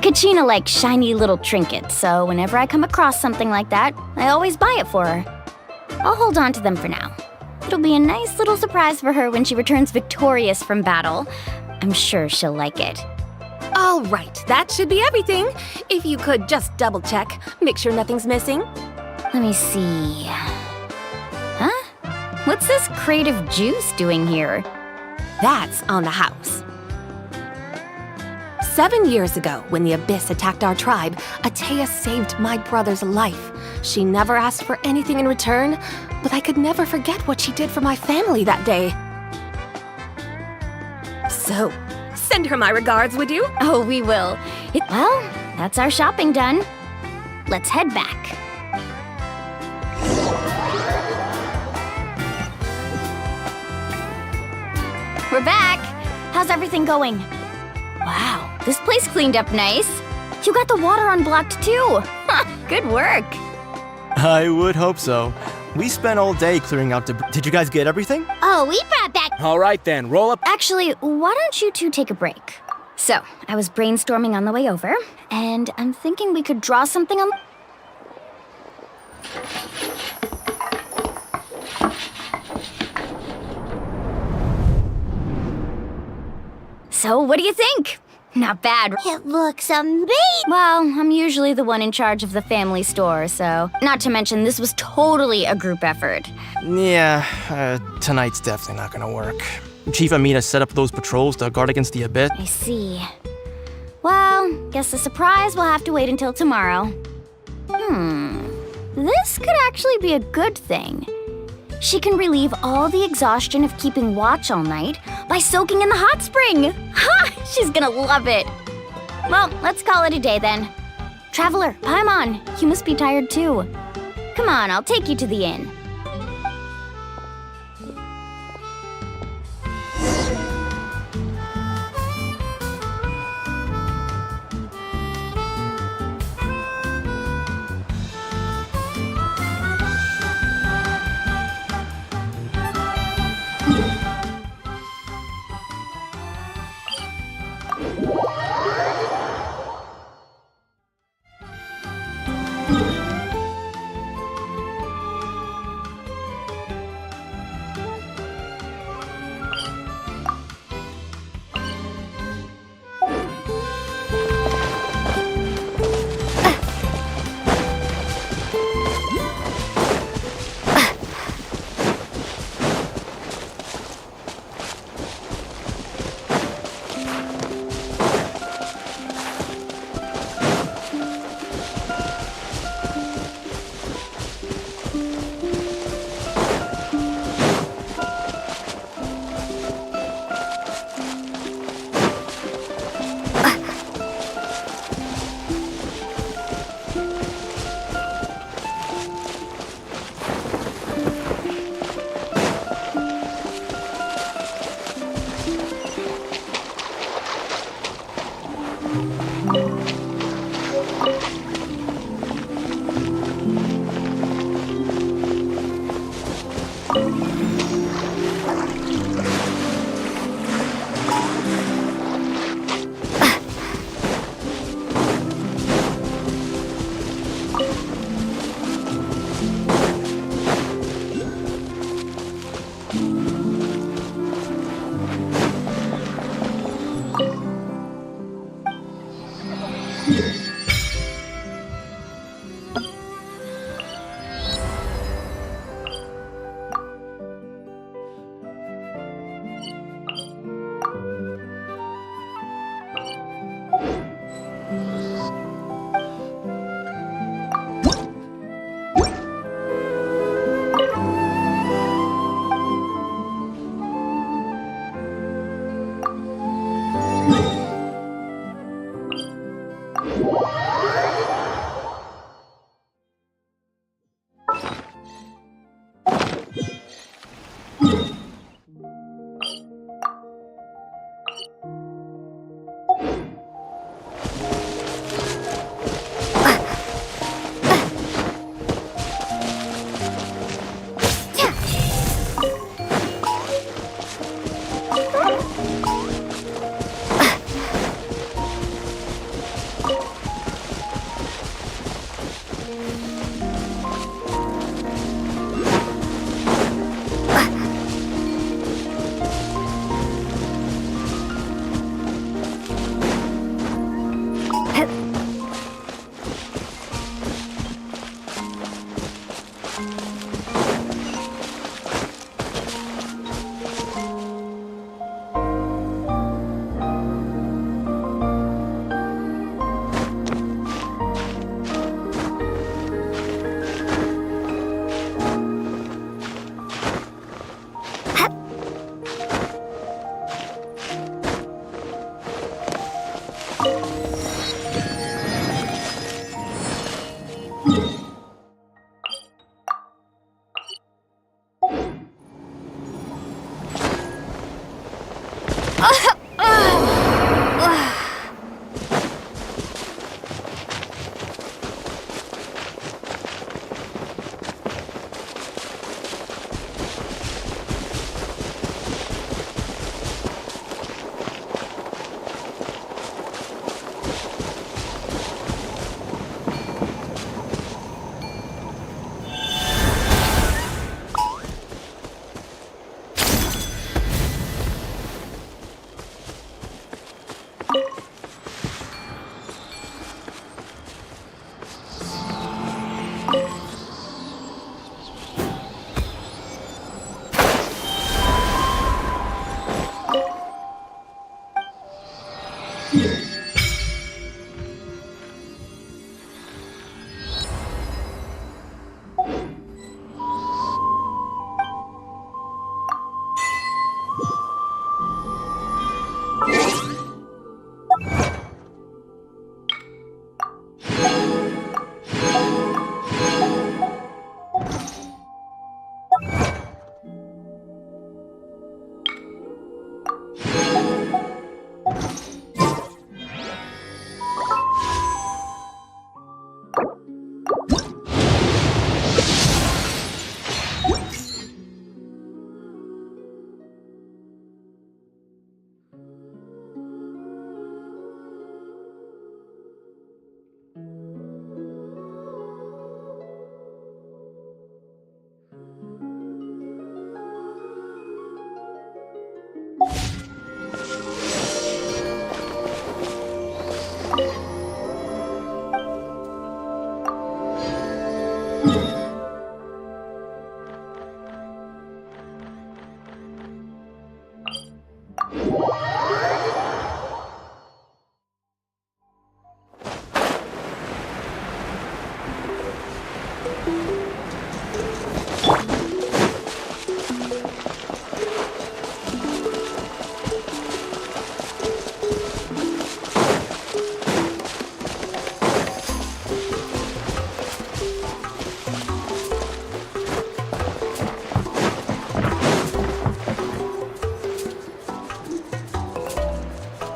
Kachina likes shiny little trinkets, so whenever I come across something like that, I always buy it for her. I'll hold on to them for now. It'll be a nice little surprise for her when she returns victorious from battle. I'm sure she'll like it. All right, that should be everything. If you could just double check, make sure nothing's missing. Let me see. Huh? What's this creative juice doing here? That's on the house. 7 years ago, when the Abyss attacked our tribe, Atea saved my brother's life. She never asked for anything in return, but I could never forget what she did for my family that day. So, send her my regards, would you? Oh, we will. Well, that's our shopping done. Let's head back. We're back. How's everything going? Wow, this place cleaned up nice. You got the water unblocked too. Good work. I would hope so. We spent all day clearing out debris. Did you guys get everything? Oh, we brought back. All right then, roll up. Actually, why don't you two take a break? So, I was brainstorming on the way over, and I'm thinking we could draw something on... So, what do you think? Not bad. It looks amazing. Well, I'm usually the one in charge of the family store, so... Not to mention, this was totally a group effort. Yeah, tonight's definitely not gonna work. Chief Amina set up those patrols to guard against the Abyss. I see. Well, guess the surprise will have to wait until tomorrow. This could actually be a good thing. She can relieve all the exhaustion of keeping watch all night by soaking in the hot spring. Ha! She's gonna love it. Well, let's call it a day then. Traveler, Paimon, you must be tired too. Come on, I'll take you to the inn.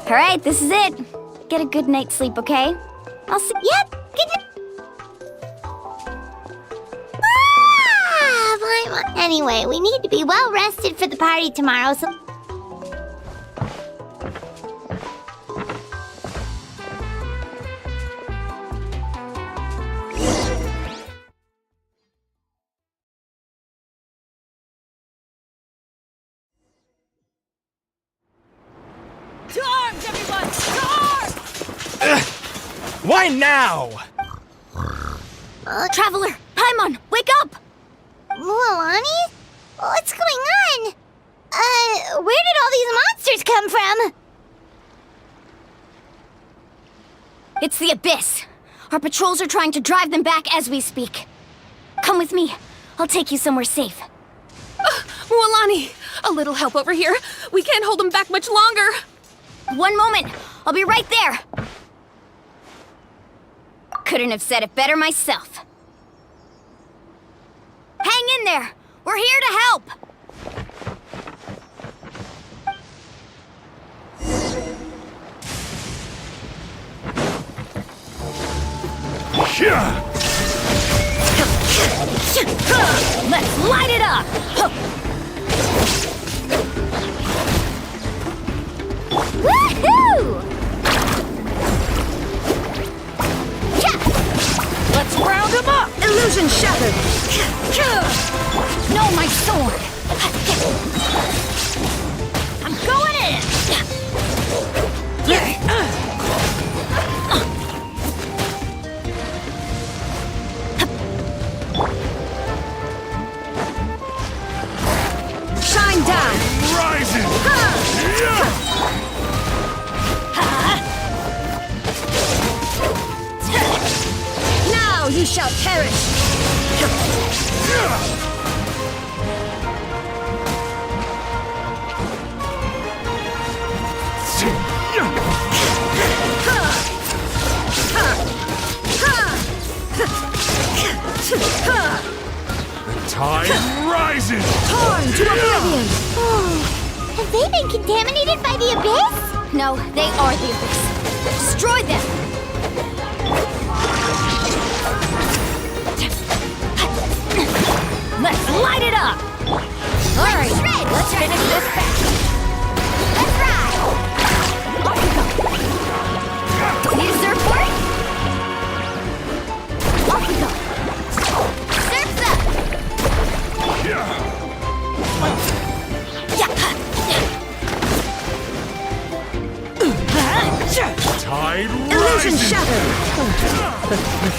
All right, this is it. Get a good night's sleep, okay? I'll see. Yep, good night. Ah, anyway, we need to be well rested for the party tomorrow, so... To arms, everyone! To arms! Why now? Traveler, Paimon, wake up! Mualani? What's going on? Where did all these monsters come from? It's the Abyss. Our patrols are trying to drive them back as we speak. Come with me. I'll take you somewhere safe. Mualani, a little help over here. We can't hold them back much longer. One moment. I'll be right there. Couldn't have said it better myself. Hang in there. We're here to help. Let's light it up. Woohoo! Let's round them up! Illusion shattered! No, my sword! I'm going in! Shine down! Rising! Now you shall perish! The tide rises! Torn to oblivion! Oh, have they been contaminated by the Abyss? No, they are the Abyss. Destroy them! Let's light it up! Alright, let's finish this back. Let's ride! Off we go! Need a surfboard? Off we go! Surf's up! Tide Illusion rises! shattered!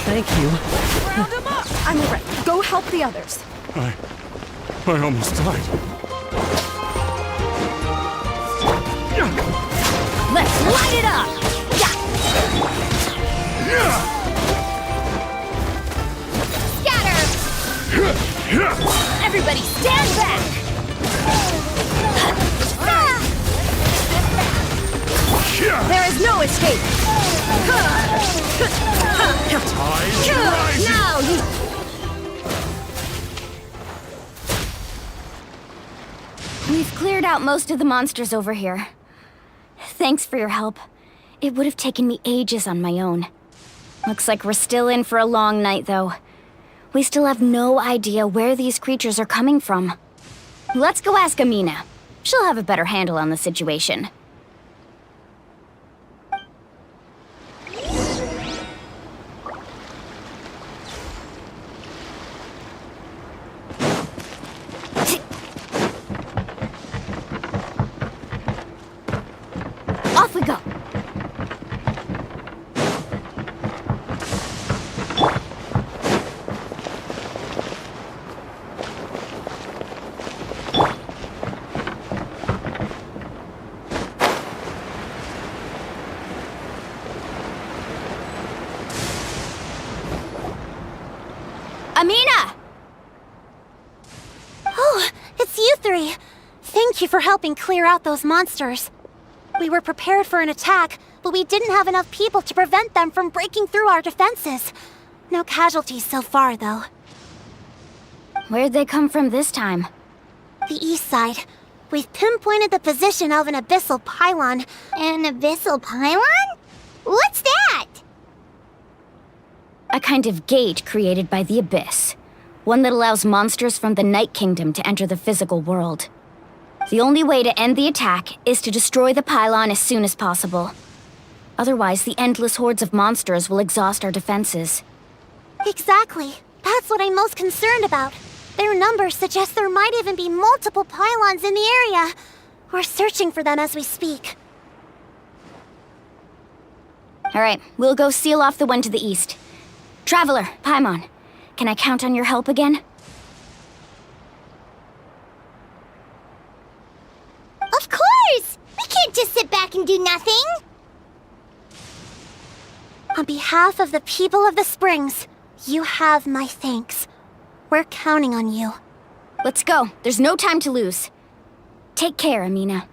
Thank you. Round them up! I'm alright. Go help the others. I almost died. Let's light it up! Everybody stand back! There is no escape! Now you... We've cleared out most of the monsters over here. Thanks for your help. It would have taken me ages on my own. Looks like we're still in for a long night, though. We still have no idea where these creatures are coming from. Let's go ask Amina. She'll have a better handle on the situation. Off we go! Amina! Oh, it's you three. Thank you for helping clear out those monsters. We were prepared for an attack, but we didn't have enough people to prevent them from breaking through our defenses. No casualties so far, though. Where'd they come from this time? The east side. We've pinpointed the position of an abyssal pylon. An abyssal pylon? What's that? A kind of gate created by the Abyss. One that allows monsters from the Night Kingdom to enter the physical world. The only way to end the attack is to destroy the pylon as soon as possible. Otherwise, the endless hordes of monsters will exhaust our defenses. Exactly. That's what I'm most concerned about. Their numbers suggest there might even be multiple pylons in the area. We're searching for them as we speak. Alright, we'll go seal off the one to the east. Traveler, Paimon, can I count on your help again? Of course! We can't just sit back and do nothing! On behalf of the people of the Springs, you have my thanks. We're counting on you. Let's go. There's no time to lose. Take care, Amina.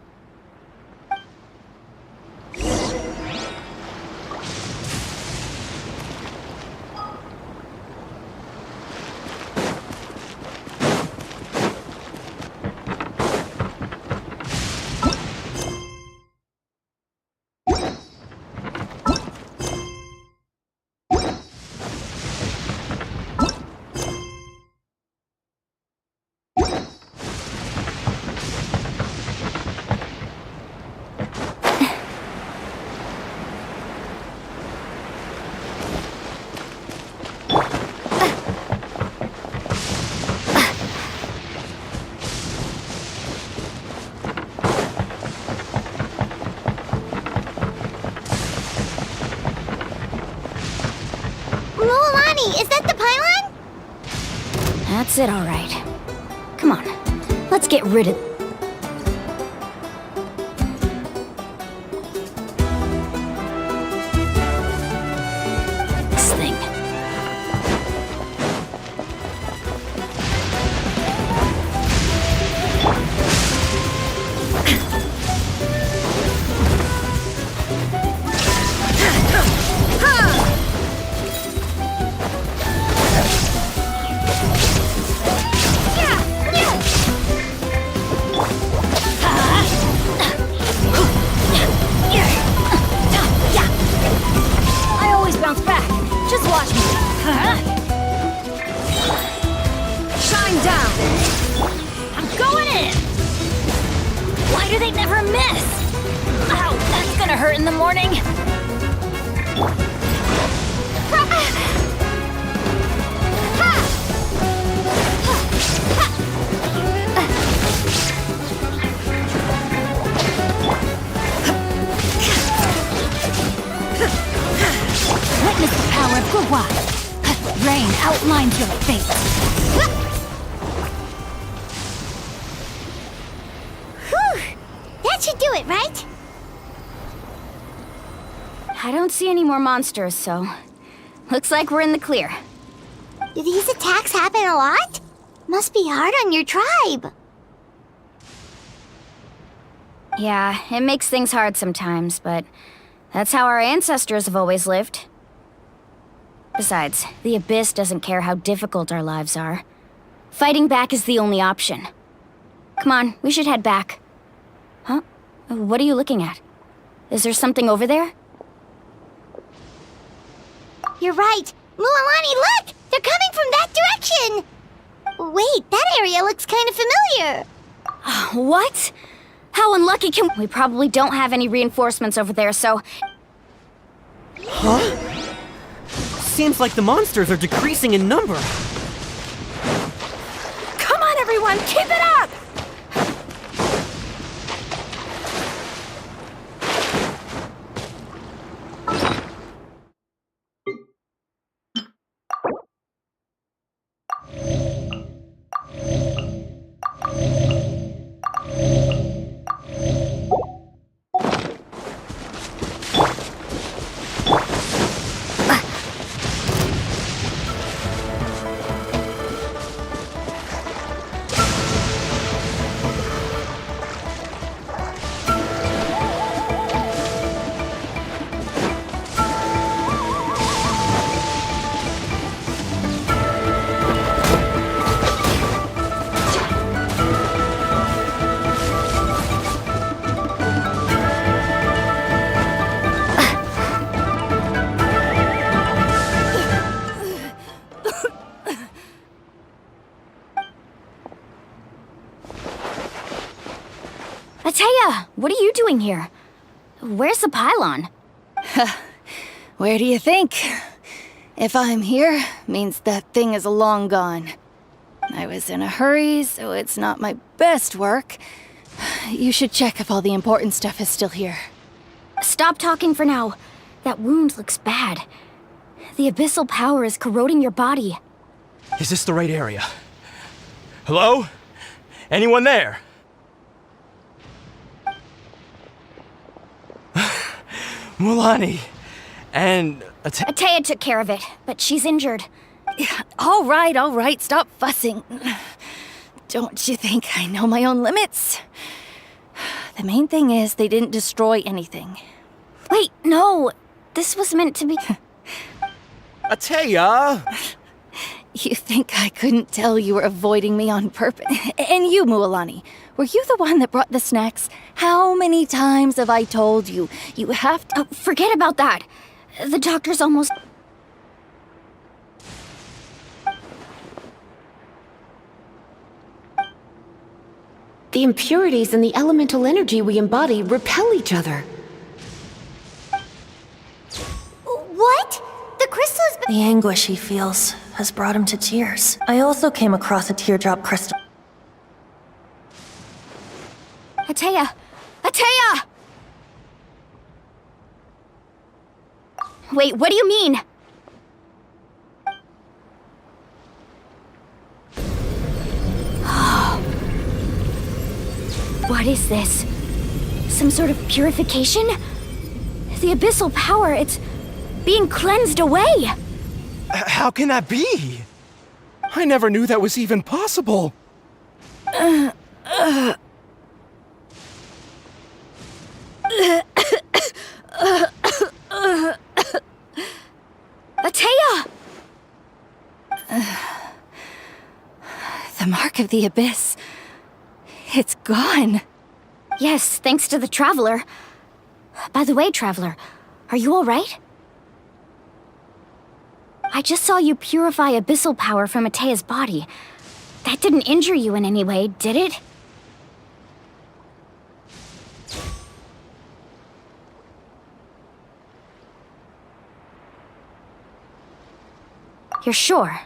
Is that the pylon? That's it, all right. Come on, let's get rid of... this thing. Rain outlines your fate. Whew! That should do it, right? I don't see any more monsters, so... looks like we're in the clear. Do these attacks happen a lot? Must be hard on your tribe. Yeah, it makes things hard sometimes, but that's how our ancestors have always lived. Besides, the Abyss doesn't care how difficult our lives are. Fighting back is the only option. Come on, we should head back. Huh? What are you looking at? Is there something over there? You're right. Mualani, look! They're coming from that direction! Wait, that area looks kind of familiar. What? How unlucky can we? Probably don't have any reinforcements over there, so... Huh? Seems like the monsters are decreasing in number. Come on, everyone, keep it up! Ateya, what are you doing here? Where's the pylon? Where do you think? If I'm here, means that thing is long gone. I was in a hurry, so it's not my best work. You should check if all the important stuff is still here. Stop talking for now. That wound looks bad. The abyssal power is corroding your body. Is this the right area? Hello? Anyone there? Mualani, and Ateya took care of it, but she's injured. All right, stop fussing. Don't you think I know my own limits? The main thing is they didn't destroy anything. Wait, no. This was meant to be... Ateya! You think I couldn't tell you were avoiding me on purpose? And you, Mualani, were you the one that brought the snacks? How many times have I told you? You have to... Oh, forget about that. The doctor's almost... The impurities and the elemental energy we embody repel each other. What? The crystal has been... The anguish he feels has brought him to tears. I also came across a teardrop crystal. Ateya! Ateya! Wait, what do you mean? What is this? Some sort of purification? The abyssal power, it's being cleansed away! How can that be? I never knew that was even possible. Ateya! The mark of the abyss. It's gone. Yes, thanks to the Traveler. By the way, Traveler, are you alright? I just saw you purify abyssal power from Ateya's body. That didn't injure you in any way, did it? You're sure?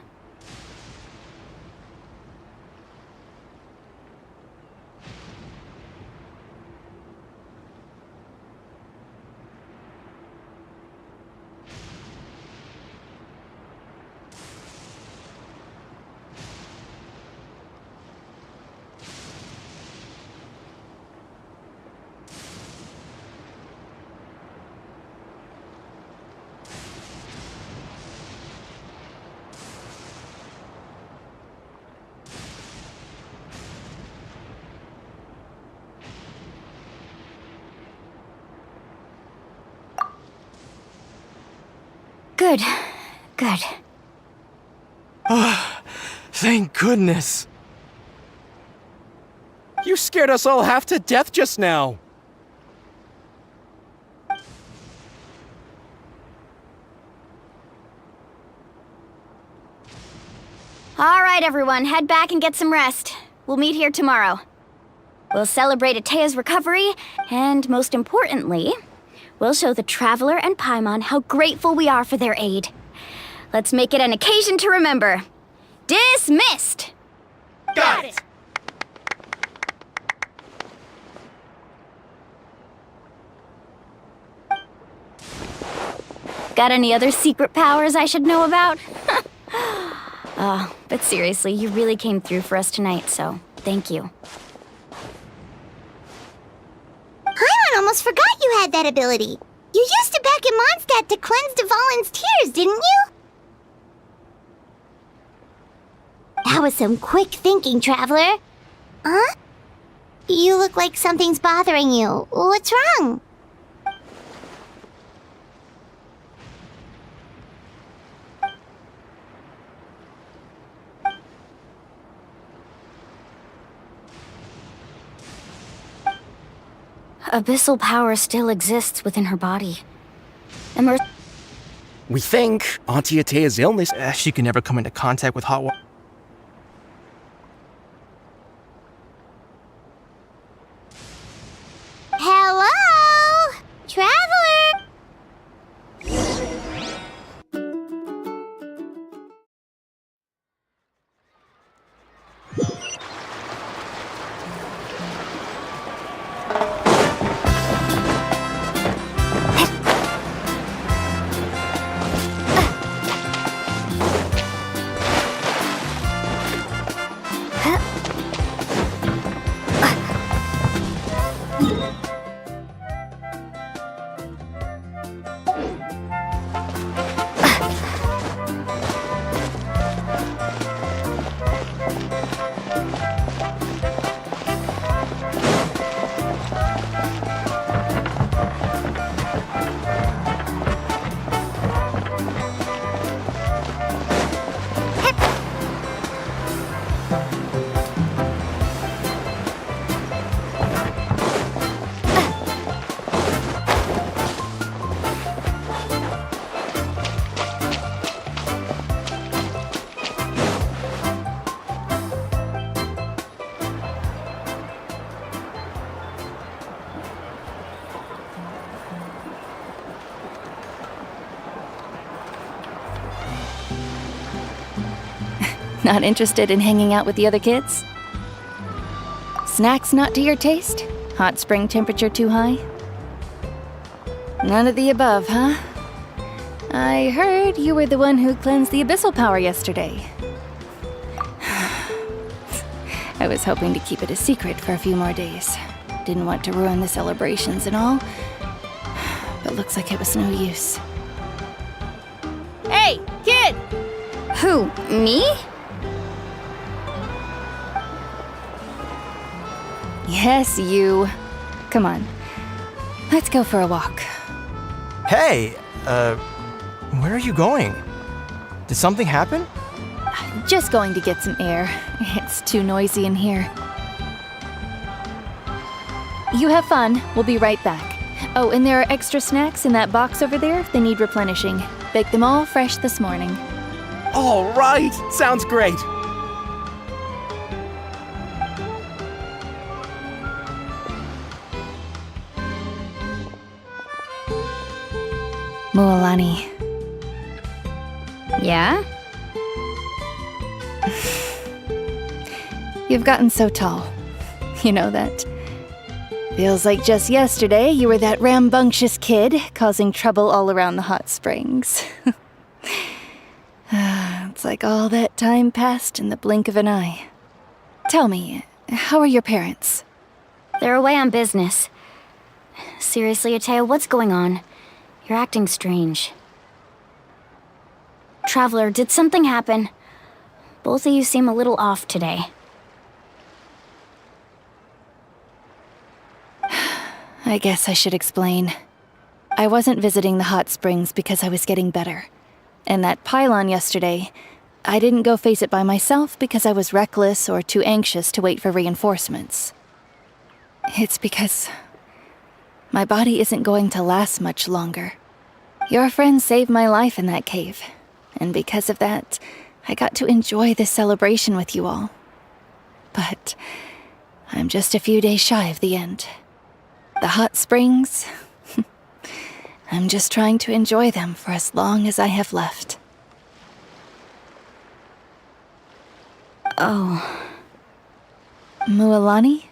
Good. Good. Oh, thank goodness. You scared us all half to death just now. All right, everyone, head back and get some rest. We'll meet here tomorrow. We'll celebrate Atea's recovery, and most importantly, we'll show the Traveler and Paimon how grateful we are for their aid. Let's make it an occasion to remember. Dismissed! Got it! Got any other secret powers I should know about? But seriously, you really came through for us tonight, so thank you. Paimon almost forgot you had that ability. You used it back in Mondstadt to cleanse Dvalin's tears, didn't you? That was some quick thinking, Traveler. Huh? You look like something's bothering you. What's wrong? Abyssal power still exists within her body. We think Auntie Atea's illness... She can never come into contact with hot water. Hello? Traveler? Not interested in hanging out with the other kids? Snacks not to your taste? Hot spring temperature too high? None of the above, huh? I heard you were the one who cleansed the abyssal power yesterday. I was hoping to keep it a secret for a few more days. Didn't want to ruin the celebrations and all, but looks like it was no use. Hey, kid! Who, me? Yes, you. Come on. Let's go for a walk. Hey, where are you going? Did something happen? Just going to get some air. It's too noisy in here. You have fun. We'll be right back. Oh, and there are extra snacks in that box over there if they need replenishing. Baked them all fresh this morning. All right! Sounds great! Mualani. Yeah? You've gotten so tall. You know that. Feels like just yesterday you were that rambunctious kid causing trouble all around the hot springs. It's like all that time passed in the blink of an eye. Tell me, how are your parents? They're away on business. Seriously, Atea, what's going on? You're acting strange. Traveler, did something happen? Both of you seem a little off today. I guess I should explain. I wasn't visiting the hot springs because I was getting better. And that pylon yesterday, I didn't go face it by myself because I was reckless or too anxious to wait for reinforcements. It's because my body isn't going to last much longer. Your friend saved my life in that cave, and because of that, I got to enjoy this celebration with you all. But I'm just a few days shy of the end. The hot springs, I'm just trying to enjoy them for as long as I have left. Oh. Mualani?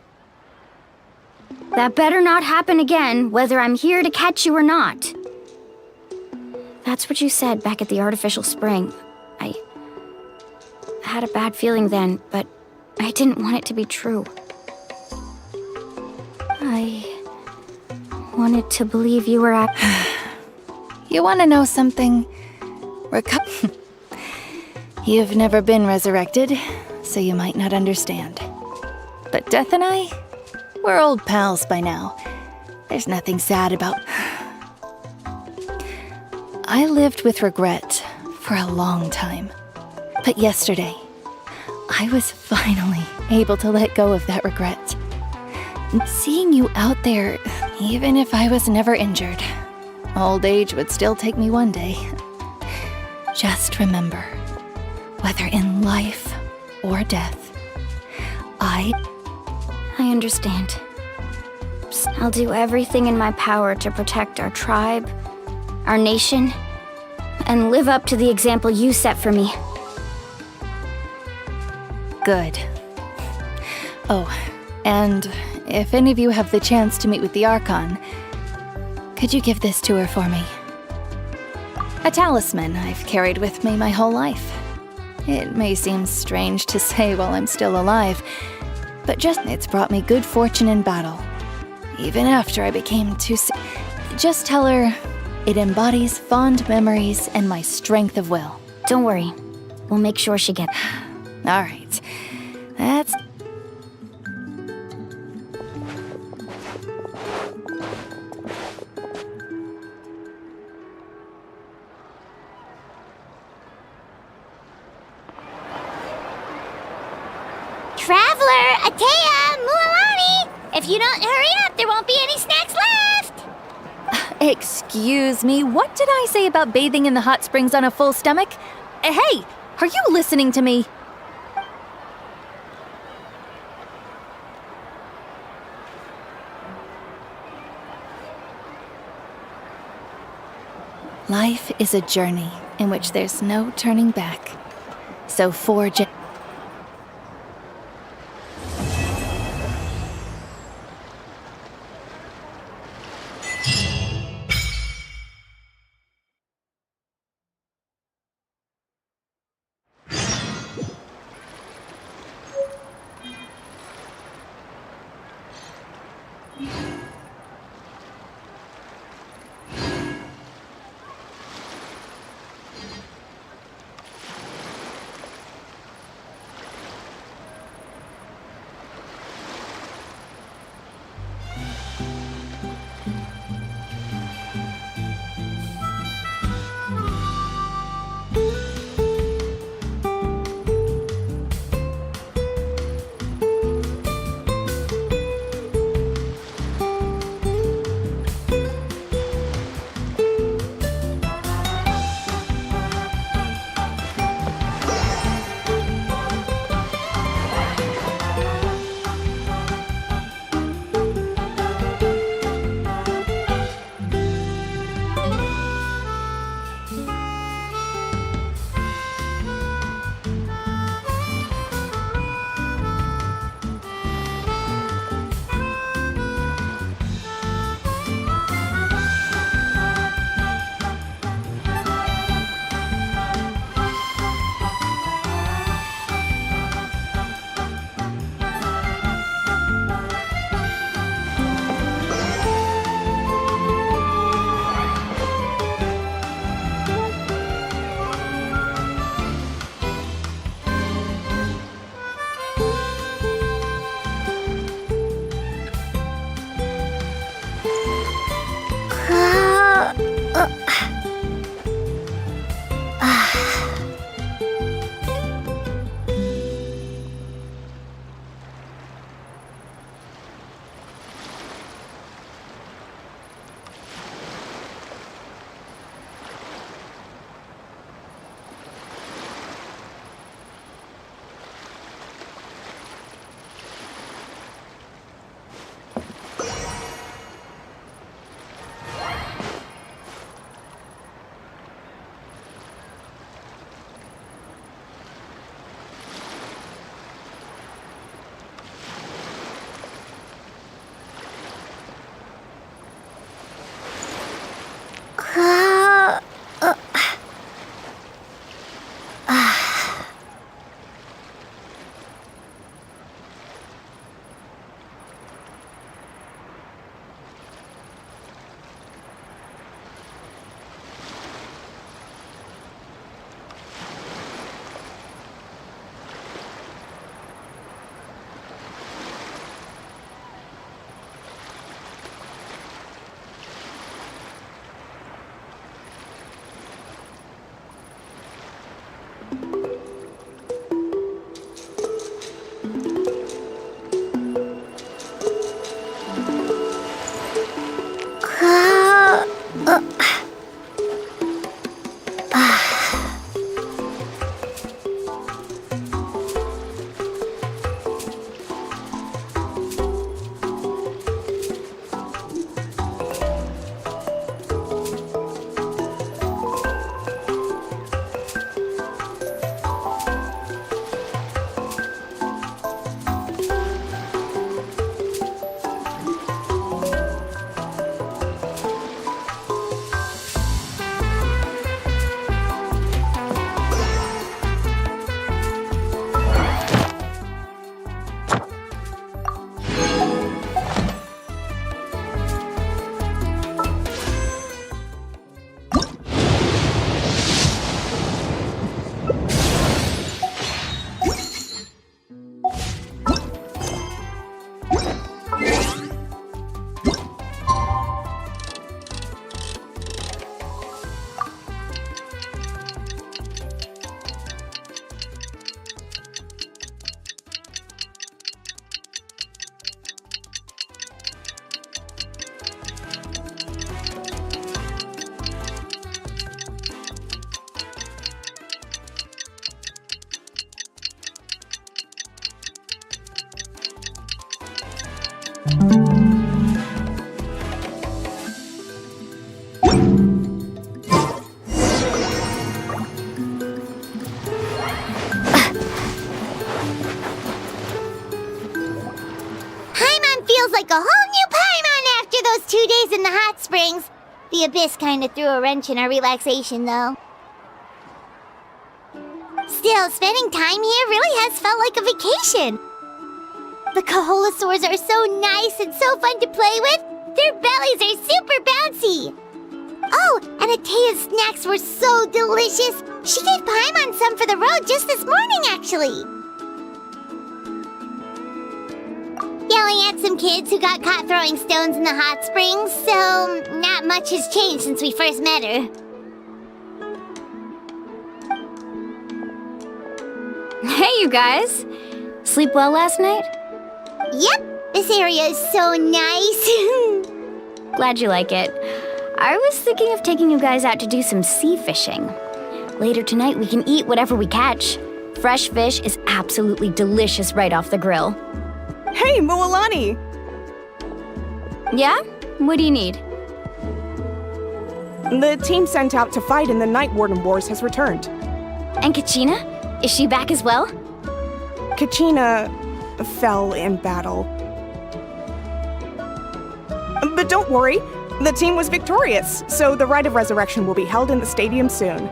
That better not happen again, whether I'm here to catch you or not. That's what you said back at the artificial spring. I had a bad feeling then, but I didn't want it to be true. I wanted to believe you were You want to know something? You've never been resurrected, so you might not understand. But Death and I, we're old pals by now. There's nothing sad about... I lived with regret for a long time. But yesterday, I was finally able to let go of that regret. Seeing you out there, even if I was never injured, old age would still take me one day. Just remember, whether in life or death, I understand. I'll do everything in my power to protect our tribe, our nation, and live up to the example you set for me. Good. Oh, and if any of you have the chance to meet with the Archon, could you give this to her for me? A talisman I've carried with me my whole life. It may seem strange to say while I'm still alive, but it's brought me good fortune in battle. Even after I became too sick. Just tell her it embodies fond memories and my strength of will. Don't worry. We'll make sure she gets... All right. That's... Traveler, Atea, Mualani! If you don't hurry up, there won't be any snacks left! Excuse me, what did I say about bathing in the hot springs on a full stomach? Hey, are you listening to me? Life is a journey in which there's no turning back. So forge it. Paimon feels like a whole new Paimon after those 2 days in the hot springs. The Abyss kinda threw a wrench in our relaxation, though. Still, spending time here really has felt like a vacation. The Kaholosaurs are so nice and so fun to play with. Their bellies are super bouncy. Oh, and Atea's snacks were so delicious. She gave Paimon some for the road just this morning, actually. Yelling at some kids who got caught throwing stones in the hot springs, so not much has changed since we first met her. Hey, you guys. Sleep well last night? Yep, this area is so nice. Glad you like it. I was thinking of taking you guys out to do some sea fishing. Later tonight, we can eat whatever we catch. Fresh fish is absolutely delicious right off the grill. Hey, Mualani! Yeah? What do you need? The team sent out to fight in the Night Warden Wars has returned. And Kachina? Is she back as well? Kachina fell in battle. But don't worry, the team was victorious, so the Rite of Resurrection will be held in the stadium soon.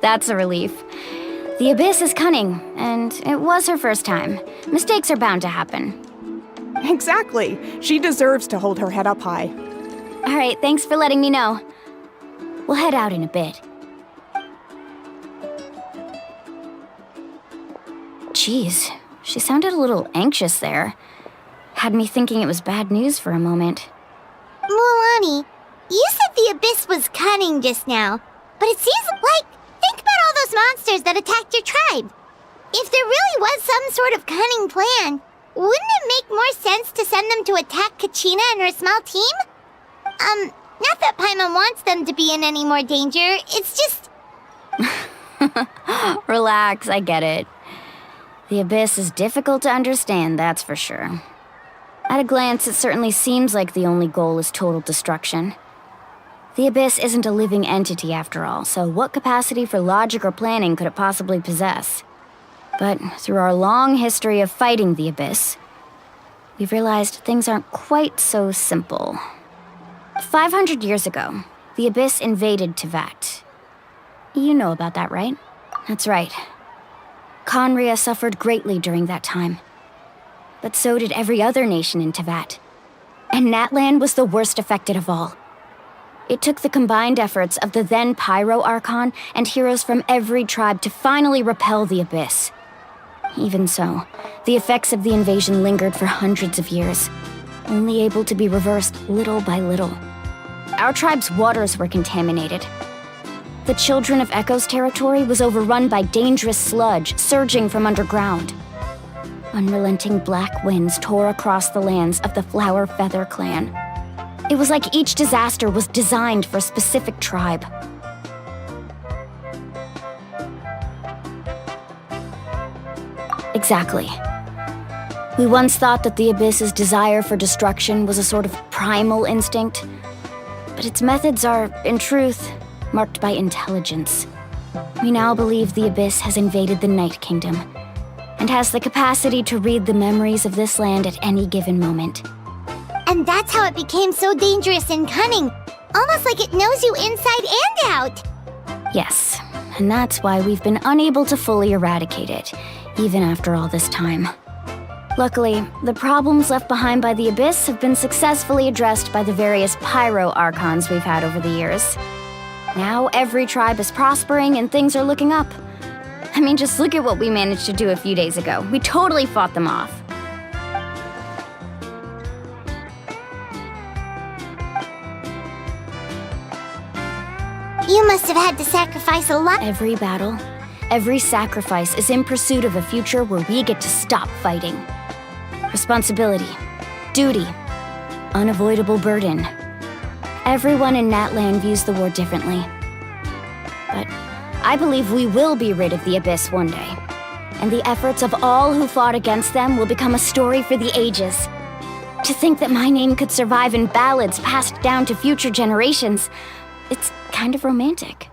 That's a relief. The Abyss is cunning, and it was her first time. Mistakes are bound to happen. Exactly. She deserves to hold her head up high. All right, thanks for letting me know. We'll head out in a bit. Jeez, she sounded a little anxious there. Had me thinking it was bad news for a moment. Mualani, you said the Abyss was cunning just now, but it seems like... Think about all those monsters that attacked your tribe. If there really was some sort of cunning plan, wouldn't it make more sense to send them to attack Kachina and her small team? Not that Paimon wants them to be in any more danger, it's just... Relax, I get it. The Abyss is difficult to understand, that's for sure. At a glance, it certainly seems like the only goal is total destruction. The Abyss isn't a living entity after all, so what capacity for logic or planning could it possibly possess? But through our long history of fighting the Abyss, we've realized things aren't quite so simple. 500 years ago, the Abyss invaded Teyvat. You know about that, right? That's right. Conria suffered greatly during that time. But so did every other nation in Teyvat. And Natlan was the worst affected of all. It took the combined efforts of the then Pyro Archon and heroes from every tribe to finally repel the Abyss. Even so, the effects of the invasion lingered for hundreds of years, only able to be reversed little by little. Our tribe's waters were contaminated. The Children of Echo's territory was overrun by dangerous sludge surging from underground. Unrelenting black winds tore across the lands of the Flower Feather clan. It was like each disaster was designed for a specific tribe. Exactly. We once thought that the Abyss's desire for destruction was a sort of primal instinct, but its methods are, in truth, marked by intelligence. We now believe the Abyss has invaded the Night Kingdom, and has the capacity to read the memories of this land at any given moment. And that's how it became so dangerous and cunning. Almost like it knows you inside and out. Yes, and that's why we've been unable to fully eradicate it, even after all this time. Luckily, the problems left behind by the Abyss have been successfully addressed by the various Pyro Archons we've had over the years. Now every tribe is prospering and things are looking up. I mean, just look at what we managed to do a few days ago. We totally fought them off. You must have had to sacrifice a lot. Every battle, every sacrifice is in pursuit of a future where we get to stop fighting. Responsibility, duty, unavoidable burden. Everyone in Natlan views the war differently. But I believe we will be rid of the Abyss one day. And the efforts of all who fought against them will become a story for the ages. To think that my name could survive in ballads passed down to future generations, it's kind of romantic.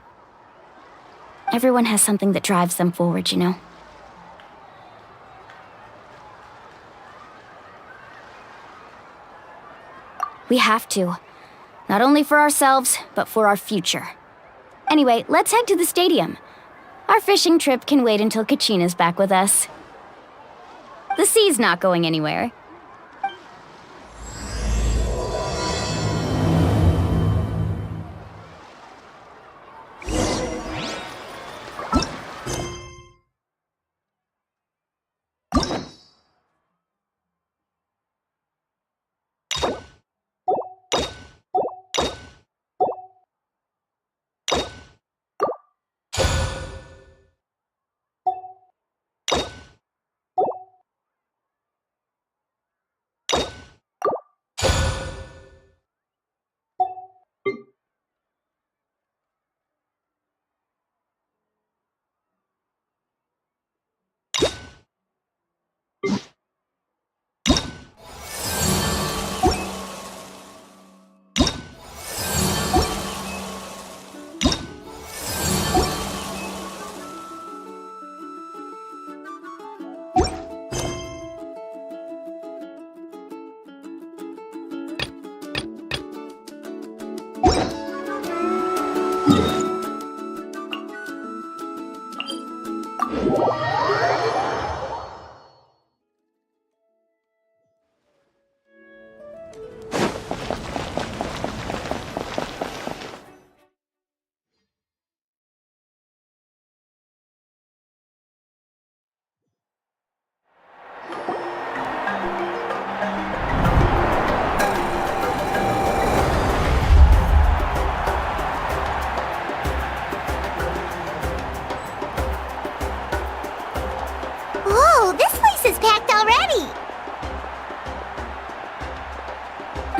Everyone has something that drives them forward, you know? We have to. Not only for ourselves, but for our future. Anyway, let's head to the stadium. Our fishing trip can wait until Kachina's back with us. The sea's not going anywhere.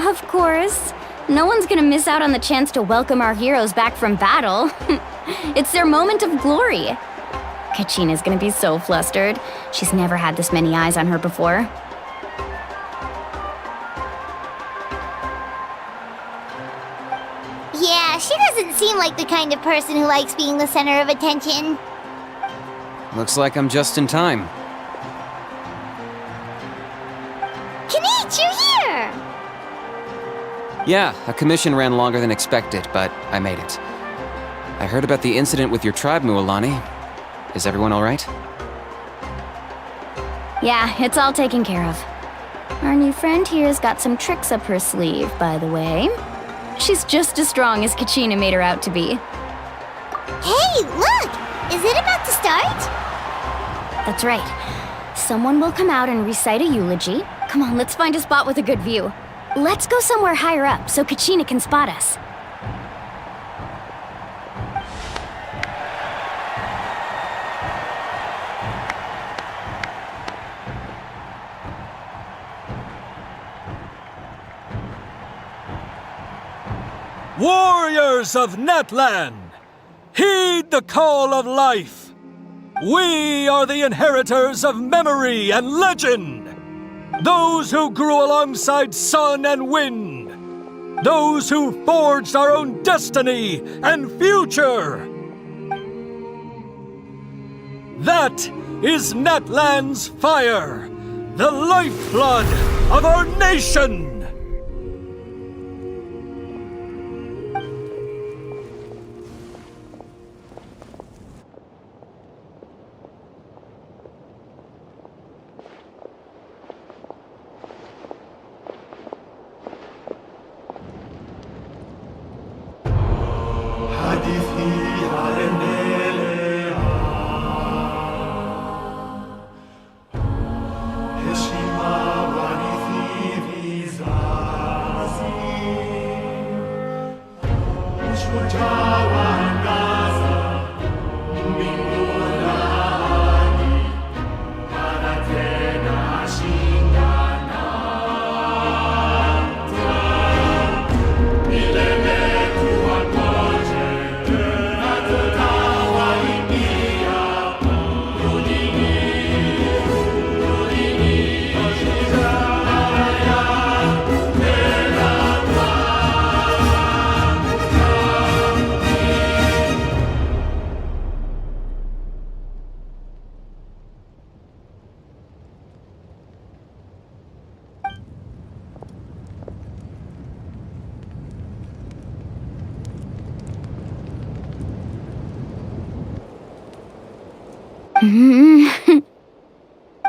Of course. No one's gonna miss out on the chance to welcome our heroes back from battle. It's their moment of glory. Kachina's gonna be so flustered. She's never had this many eyes on her before. Yeah, she doesn't seem like the kind of person who likes being the center of attention. Looks like I'm just in time. Kenich, you're here! Yeah, a commission ran longer than expected, but I made it. I heard about the incident with your tribe, Mualani. Is everyone alright? Yeah, it's all taken care of. Our new friend here's got some tricks up her sleeve, by the way. She's just as strong as Kachina made her out to be. Hey, look! Is it about to start? That's right. Someone will come out and recite a eulogy. Come on, let's find a spot with a good view. Let's go somewhere higher up so Kachina can spot us. Warriors of Natlan, heed the call of life. We are the inheritors of memory and legend. Those who grew alongside sun and wind. Those who forged our own destiny and future. That is Natlan's fire, the lifeblood of our nation.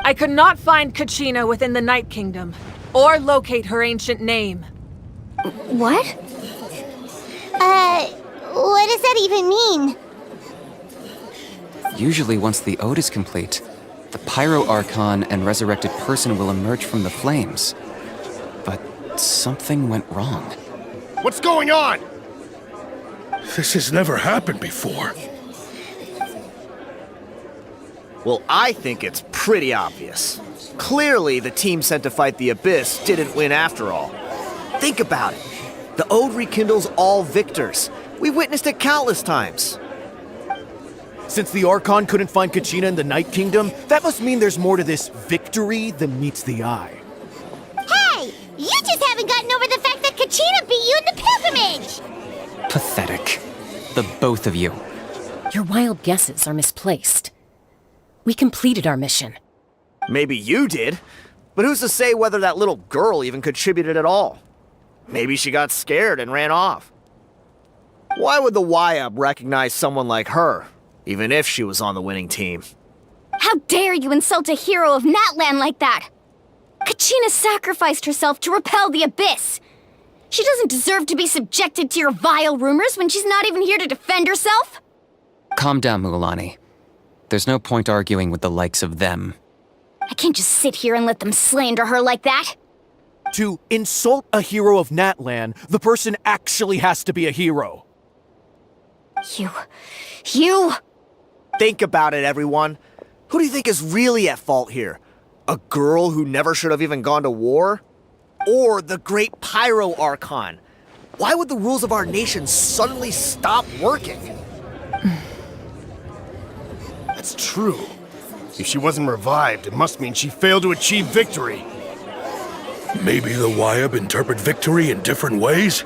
I could not find Kachina within the Night Kingdom, or locate her ancient name. What? What does that even mean? Usually once the ode is complete, the Pyro Archon and resurrected person will emerge from the flames. But something went wrong. What's going on? This has never happened before. Well, I think it's pretty obvious. Clearly, the team sent to fight the Abyss didn't win after all. Think about it. The Ode rekindles all victors. We've witnessed it countless times. Since the Archon couldn't find Kachina in the Night Kingdom, that must mean there's more to this victory than meets the eye. Hey! You just haven't gotten over the fact that Kachina beat you in the pilgrimage! Pathetic. The both of you. Your wild guesses are misplaced. We completed our mission. Maybe you did, but who's to say whether that little girl even contributed at all? Maybe she got scared and ran off. Why would the YUB recognize someone like her, even if she was on the winning team? How dare you insult a hero of Natlan like that? Kachina sacrificed herself to repel the Abyss. She doesn't deserve to be subjected to your vile rumors when she's not even here to defend herself. Calm down, Mualani. There's no point arguing with the likes of them. I can't just sit here and let them slander her like that. To insult a hero of Natlan, the person actually has to be a hero. You... Think about it, everyone. Who do you think is really at fault here? A girl who never should have even gone to war? Or the great Pyro Archon? Why would the rules of our nation suddenly stop working? That's true. If she wasn't revived, it must mean she failed to achieve victory. Maybe the YUB interpret victory in different ways?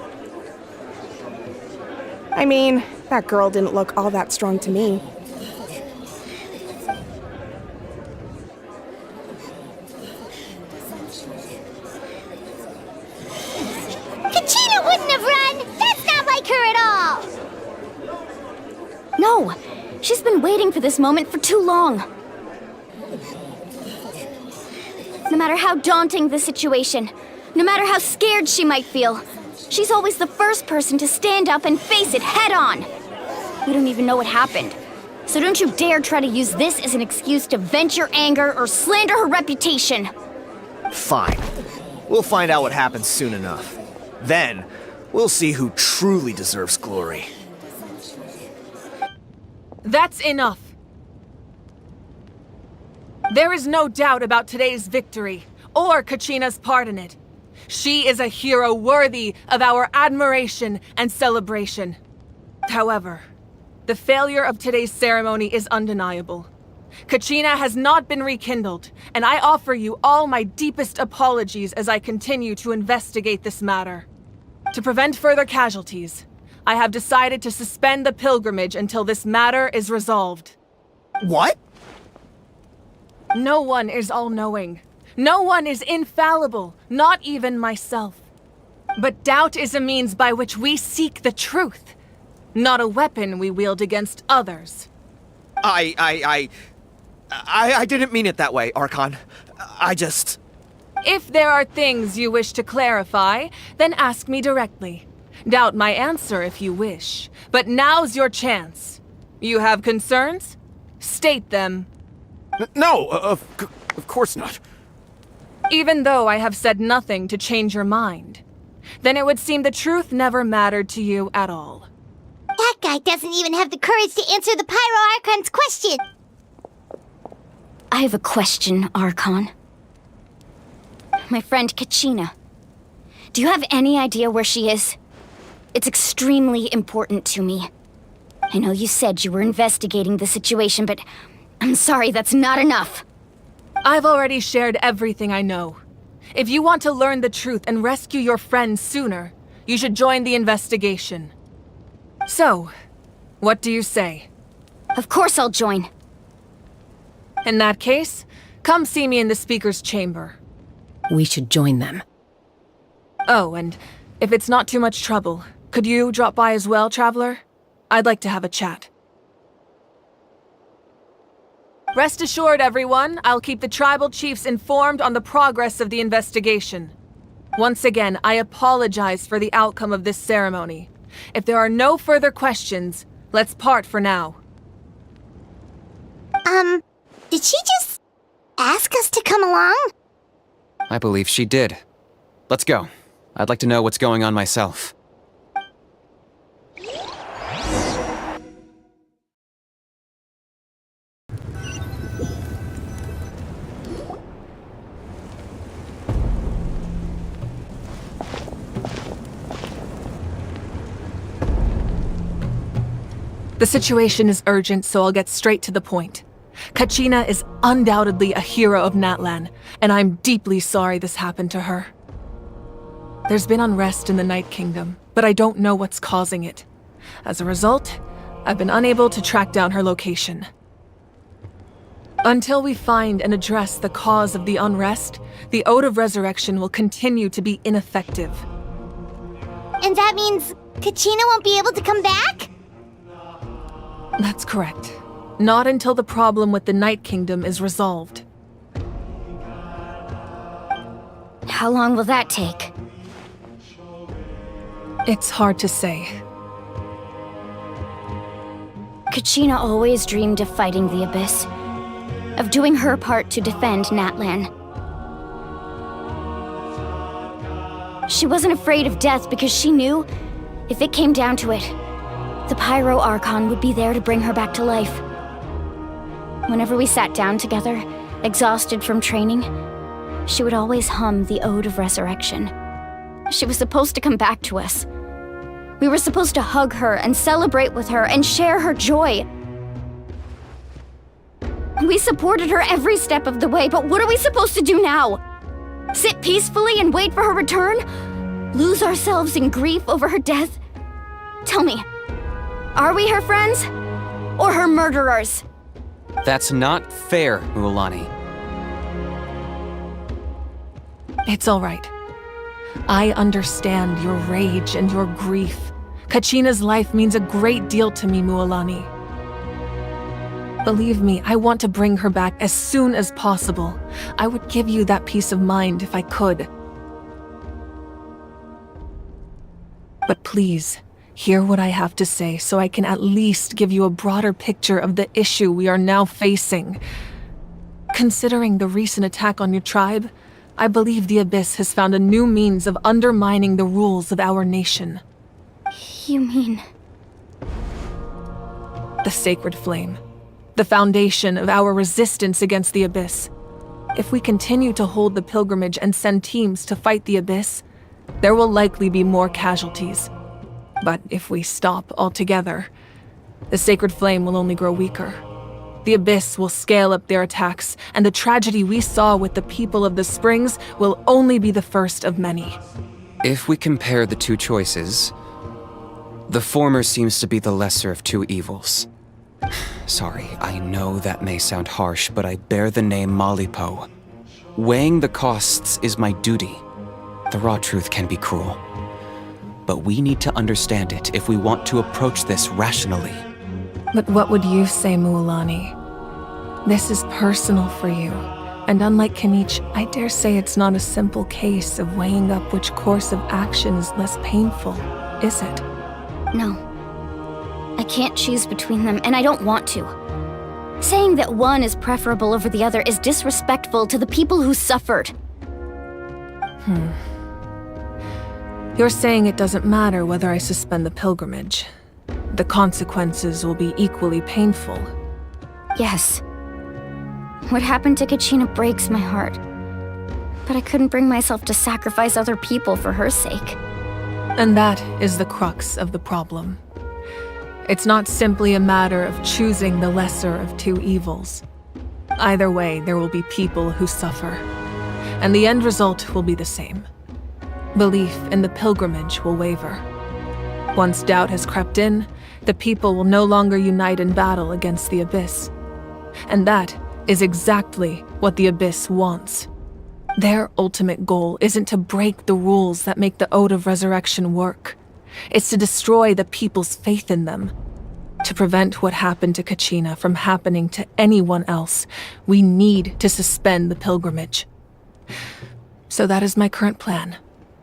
I mean, that girl didn't look all that strong to me. No! She's been waiting for this moment for too long. No matter how daunting the situation, no matter how scared she might feel, she's always the first person to stand up and face it head on. We don't even know what happened. So don't you dare try to use this as an excuse to vent your anger or slander her reputation. Fine. We'll find out what happens soon enough. Then, we'll see who truly deserves glory. That's enough. There is no doubt about today's victory, or Kachina's part in it. She is a hero worthy of our admiration and celebration. However, the failure of today's ceremony is undeniable. Kachina has not been rekindled, and I offer you all my deepest apologies as I continue to investigate this matter. To prevent further casualties, I have decided to suspend the pilgrimage until this matter is resolved. What? No one is all-knowing. No one is infallible, not even myself. But doubt is a means by which we seek the truth, not a weapon we wield against others. I didn't mean it that way, Archon. If there are things you wish to clarify, then ask me directly. Doubt my answer if you wish, but now's your chance. You have concerns? State them. No, of course not. Even though I have said nothing to change your mind, then it would seem the truth never mattered to you at all. That guy doesn't even have the courage to answer the Pyro Archon's question. I have a question, Archon. My friend Kachina. Do you have any idea where she is? It's extremely important to me. I know you said you were investigating the situation, but I'm sorry, that's not enough. I've already shared everything I know. If you want to learn the truth and rescue your friend sooner, you should join the investigation. So, what do you say? Of course I'll join. In that case, come see me in the speaker's chamber. We should join them. Oh, and if it's not too much trouble, could you drop by as well, Traveler? I'd like to have a chat. Rest assured, everyone, I'll keep the tribal chiefs informed on the progress of the investigation. Once again, I apologize for the outcome of this ceremony. If there are no further questions, let's part for now. Did she just ask us to come along? I believe she did. Let's go. I'd like to know what's going on myself. The situation is urgent, so I'll get straight to the point. Kachina is undoubtedly a hero of Natlan, and I'm deeply sorry this happened to her. There's been unrest in the Night Kingdom, but I don't know what's causing it. As a result, I've been unable to track down her location. Until we find and address the cause of the unrest, the Ode of Resurrection will continue to be ineffective. And that means Kachina won't be able to come back? That's correct. Not until the problem with the Night Kingdom is resolved. How long will that take? It's hard to say. Kachina always dreamed of fighting the Abyss, of doing her part to defend Natlan. She wasn't afraid of death because she knew, if it came down to it, the Pyro Archon would be there to bring her back to life. Whenever we sat down together, exhausted from training, she would always hum the Ode of Resurrection. She was supposed to come back to us. We were supposed to hug her and celebrate with her and share her joy. We supported her every step of the way, but what are we supposed to do now? Sit peacefully and wait for her return? Lose ourselves in grief over her death? Tell me, are we her friends? Or her murderers? That's not fair, Mualani. It's all right. I understand your rage and your grief. Kachina's life means a great deal to me, Mualani. Believe me, I want to bring her back as soon as possible. I would give you that peace of mind if I could. But please, hear what I have to say so I can at least give you a broader picture of the issue we are now facing. Considering the recent attack on your tribe, I believe the Abyss has found a new means of undermining the rules of our nation. You mean... The Sacred Flame. The foundation of our resistance against the Abyss. If we continue to hold the pilgrimage and send teams to fight the Abyss, there will likely be more casualties. But if we stop altogether, the Sacred Flame will only grow weaker. The Abyss will scale up their attacks, and the tragedy we saw with the people of the Springs will only be the first of many. If we compare the two choices, the former seems to be the lesser of two evils. Sorry, I know that may sound harsh, but I bear the name Malipo. Weighing the costs is my duty. The raw truth can be cruel. But we need to understand it if we want to approach this rationally. But what would you say, Mualani? This is personal for you. And unlike Kanich, I dare say it's not a simple case of weighing up which course of action is less painful, is it? No. I can't choose between them, and I don't want to. Saying that one is preferable over the other is disrespectful to the people who suffered. You're saying it doesn't matter whether I suspend the pilgrimage. The consequences will be equally painful. Yes. What happened to Kachina breaks my heart. But I couldn't bring myself to sacrifice other people for her sake. And that is the crux of the problem. It's not simply a matter of choosing the lesser of two evils. Either way, there will be people who suffer. And the end result will be the same. Belief in the pilgrimage will waver. Once doubt has crept in, the people will no longer unite in battle against the Abyss. And that is exactly what the Abyss wants. Their ultimate goal isn't to break the rules that make the Ode of Resurrection work. It's to destroy the people's faith in them. To prevent what happened to Kachina from happening to anyone else, we need to suspend the pilgrimage. So that is my current plan.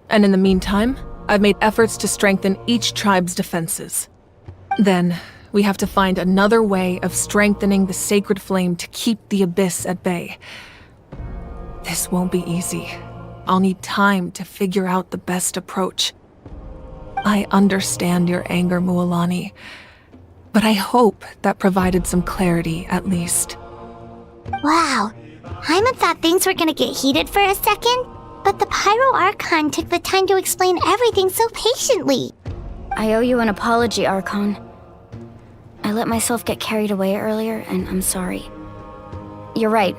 And in the meantime, I've made efforts to strengthen each tribe's defenses. Then, we have to find another way of strengthening the Sacred Flame to keep the Abyss at bay. This won't be easy. I'll need time to figure out the best approach. I understand your anger, Mualani, but I hope that provided some clarity at least. Wow, Hyman thought things were gonna get heated for a second, but the Pyro Archon took the time to explain everything so patiently. I owe you an apology, Archon. I let myself get carried away earlier, and I'm sorry. You're right.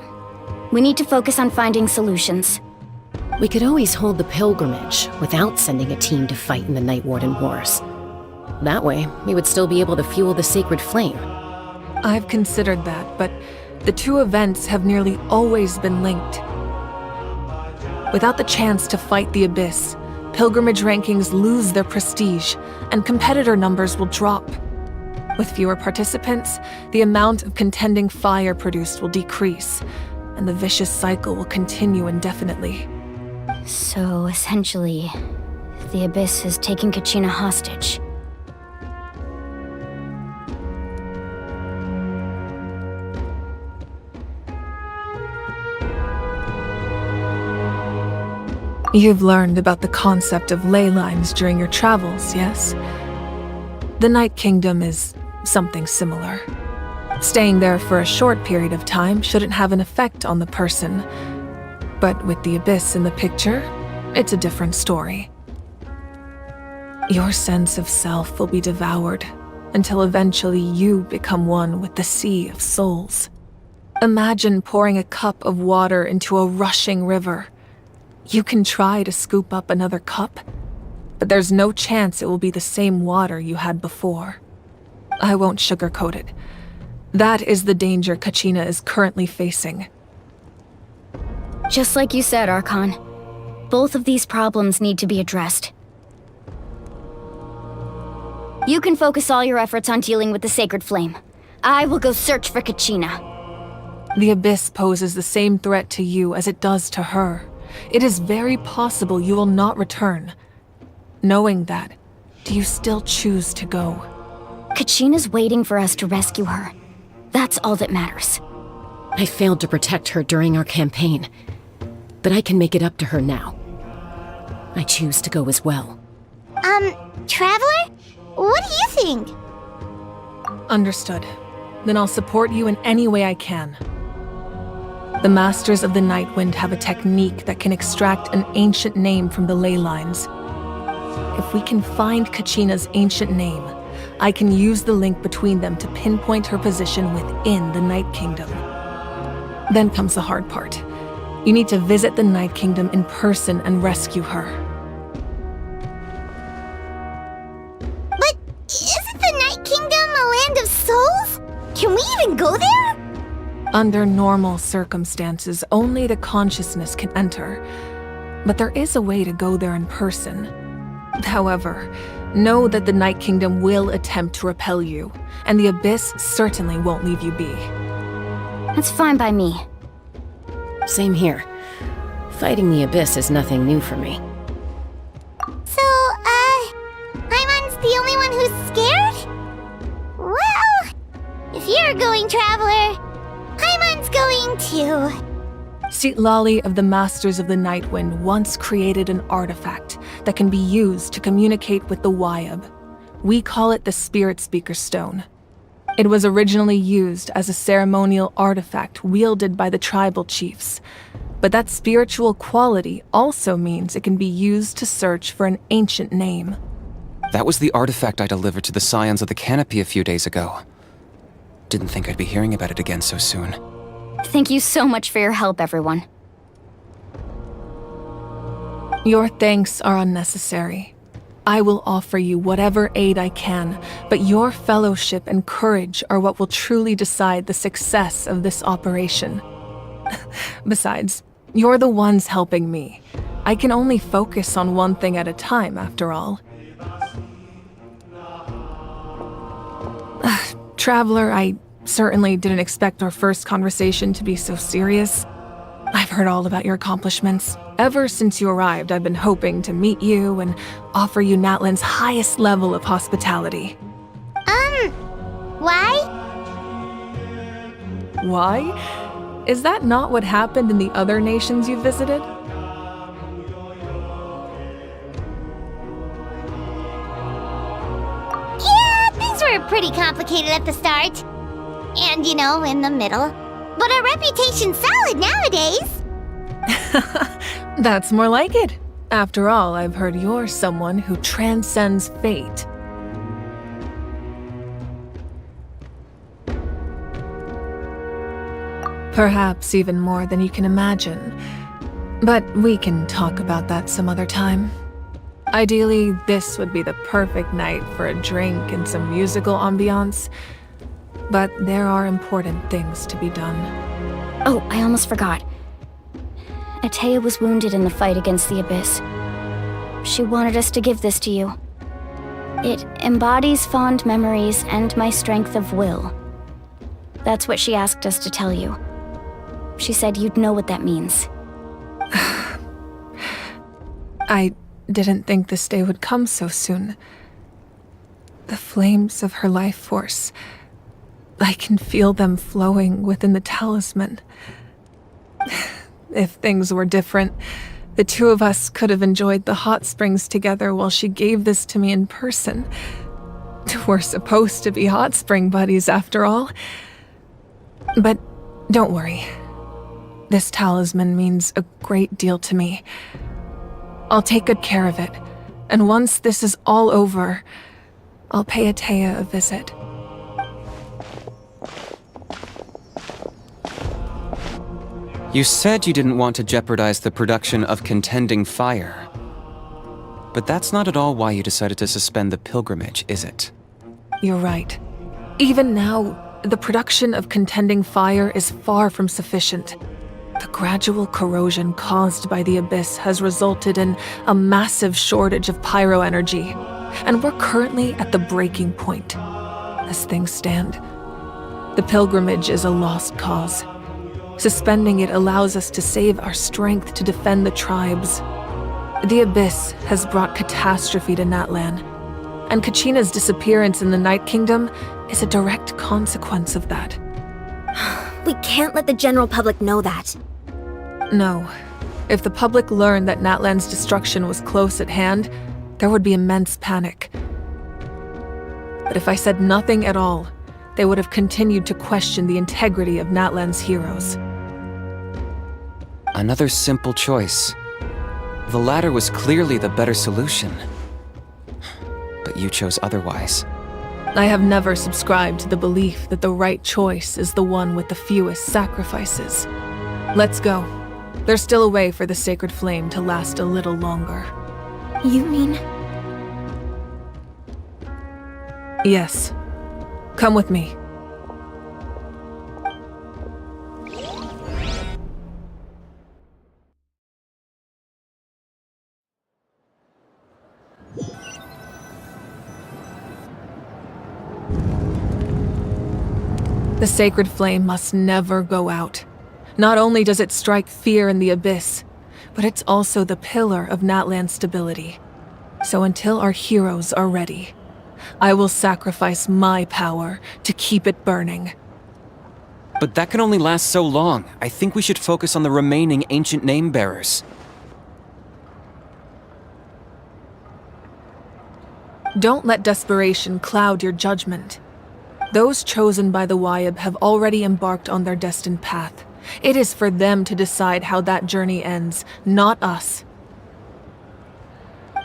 We need to focus on finding solutions. We could always hold the pilgrimage without sending a team to fight in the Night Warden Wars. That way, we would still be able to fuel the Sacred Flame. I've considered that, but the two events have nearly always been linked. Without the chance to fight the Abyss, pilgrimage rankings lose their prestige, and competitor numbers will drop. With fewer participants, the amount of contending fire produced will decrease, and the vicious cycle will continue indefinitely. So, essentially, the Abyss is taking Kachina hostage. You've learned about the concept of ley lines during your travels, yes? The Night Kingdom is something similar. Staying there for a short period of time shouldn't have an effect on the person. But with the Abyss in the picture, it's a different story. Your sense of self will be devoured until eventually you become one with the sea of souls. Imagine pouring a cup of water into a rushing river. You can try to scoop up another cup, but there's no chance it will be the same water you had before. I won't sugarcoat it. That is the danger Kachina is currently facing. Just like you said, Archon. Both of these problems need to be addressed. You can focus all your efforts on dealing with the Sacred Flame. I will go search for Kachina. The Abyss poses the same threat to you as it does to her. It is very possible you will not return. Knowing that, do you still choose to go? Kachina's waiting for us to rescue her. That's all that matters. I failed to protect her during our campaign, but I can make it up to her now. I choose to go as well. Traveler? What do you think? Understood. Then I'll support you in any way I can. The Masters of the Nightwind have a technique that can extract an ancient name from the ley lines. If we can find Kachina's ancient name, I can use the link between them to pinpoint her position within the Night Kingdom. Then comes the hard part. You need to visit the Night Kingdom in person and rescue her. But isn't the Night Kingdom a land of souls? Can we even go there? Under normal circumstances, only the consciousness can enter. But there is a way to go there in person. However, know that the Night Kingdom will attempt to repel you, and the Abyss certainly won't leave you be. That's fine by me. Same here. Fighting the Abyss is nothing new for me. So, Paimon's the only one who's scared? Well, if you're going, Traveler, Paimon's going too. Citlali of the Masters of the Nightwind once created an artifact that can be used to communicate with the Wyab. We call it the Spirit Speaker Stone. It was originally used as a ceremonial artifact wielded by the tribal chiefs, but that spiritual quality also means it can be used to search for an ancient name. That was the artifact I delivered to the Scions of the Canopy a few days ago. Didn't think I'd be hearing about it again so soon. Thank you so much for your help, everyone. Your thanks are unnecessary. I will offer you whatever aid I can, but your fellowship and courage are what will truly decide the success of this operation. Besides, you're the ones helping me. I can only focus on one thing at a time, after all. Traveler, I certainly didn't expect our first conversation to be so serious. I've heard all about your accomplishments. Ever since you arrived, I've been hoping to meet you and offer you Natlan's highest level of hospitality. Why? Why? Is that not what happened in the other nations you visited? Yeah, things were pretty complicated at the start. And, in the middle. But our reputation's solid nowadays. That's more like it. After all, I've heard you're someone who transcends fate. Perhaps even more than you can imagine. But we can talk about that some other time. Ideally, this would be the perfect night for a drink and some musical ambiance. But there are important things to be done. Oh, I almost forgot. Atea was wounded in the fight against the Abyss. She wanted us to give this to you. It embodies fond memories and my strength of will. That's what she asked us to tell you. She said you'd know what that means. I didn't think this day would come so soon. The flames of her life force. I can feel them flowing within the talisman. If things were different, the two of us could have enjoyed the hot springs together while she gave this to me in person. We're supposed to be hot spring buddies after all. But don't worry. This talisman means a great deal to me. I'll take good care of it, and once this is all over, I'll pay Atea a visit. You said you didn't want to jeopardize the production of Contending Fire. But that's not at all why you decided to suspend the pilgrimage, is it? You're right. Even now, the production of Contending Fire is far from sufficient. The gradual corrosion caused by the Abyss has resulted in a massive shortage of pyro energy, and we're currently at the breaking point. As things stand, The pilgrimage is a lost cause. Suspending it allows us to save our strength to defend the tribes. The Abyss has brought catastrophe to Natlan, and Kachina's disappearance in the Night Kingdom is a direct consequence of that. We can't let the general public know that. No. If the public learned that Natlan's destruction was close at hand, there would be immense panic. But if I said nothing at all, they would have continued to question the integrity of Natlan's heroes. Another simple choice. The latter was clearly the better solution. But you chose otherwise. I have never subscribed to the belief that the right choice is the one with the fewest sacrifices. Let's go. There's still a way for the sacred flame to last a little longer. You mean? Yes. Come with me. The sacred flame must never go out. Not only does it strike fear in the Abyss, but it's also the pillar of Natlan's stability. So until our heroes are ready, I will sacrifice my power to keep it burning. But that can only last so long. I think we should focus on the remaining ancient name-bearers. Don't let desperation cloud your judgment. Those chosen by the Wyeb have already embarked on their destined path. It is for them to decide how that journey ends, not us.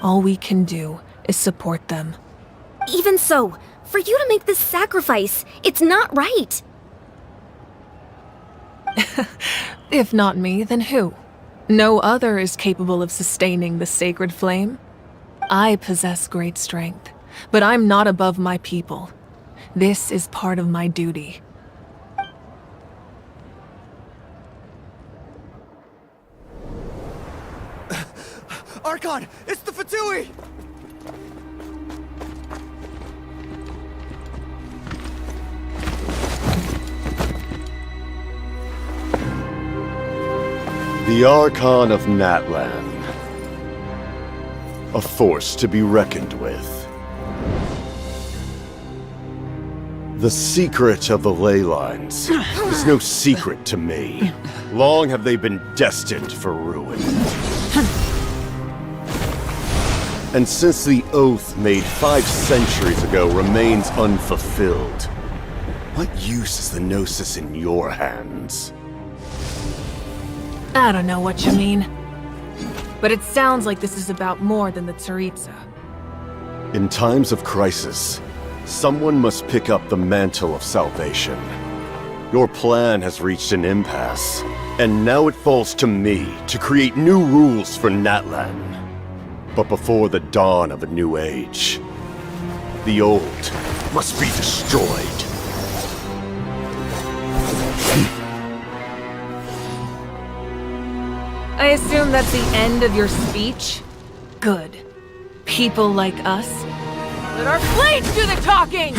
All we can do is support them. Even so, for you to make this sacrifice, it's not right. If not me, then who? No other is capable of sustaining the sacred flame. I possess great strength, but I'm not above my people. This is part of my duty. Archon, it's the Fatui! The Archon of Natlan. A force to be reckoned with. The secret of the ley lines is no secret to me. Long have they been destined for ruin. And since the oath made 5 centuries ago remains unfulfilled, what use is the Gnosis in your hands? I don't know what you mean. But it sounds like this is about more than the Tsaritsa. In times of crisis, someone must pick up the mantle of salvation. Your plan has reached an impasse, and now it falls to me to create new rules for Natlan. But before the dawn of a new age, the old must be destroyed. I assume that's the end of your speech? Good. People like us? Let our blades do the talking!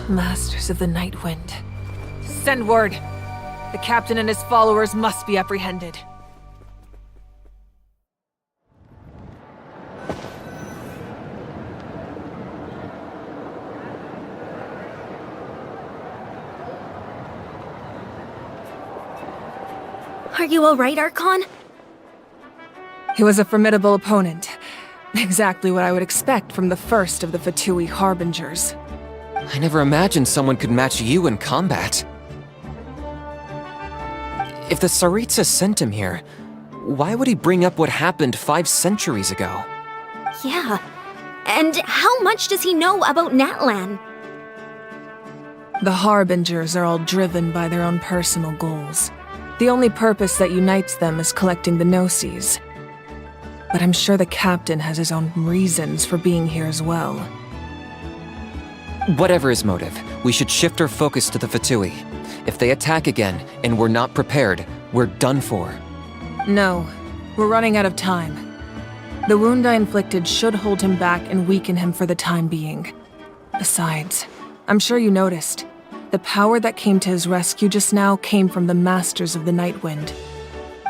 Masters of the Night Wind. Send word! The captain and his followers must be apprehended. Are you alright, Archon? He was a formidable opponent. Exactly what I would expect from the first of the Fatui Harbingers. I never imagined someone could match you in combat. If the Tsaritsa sent him here, why would he bring up what happened 5 centuries ago? Yeah. And how much does he know about Natlan? The Harbingers are all driven by their own personal goals. The only purpose that unites them is collecting the Gnosis. But I'm sure the captain has his own reasons for being here as well. Whatever his motive, we should shift our focus to the Fatui. If they attack again, and we're not prepared, we're done for. No, we're running out of time. The wound I inflicted should hold him back and weaken him for the time being. Besides, I'm sure you noticed, the power that came to his rescue just now came from the Masters of the Night Wind.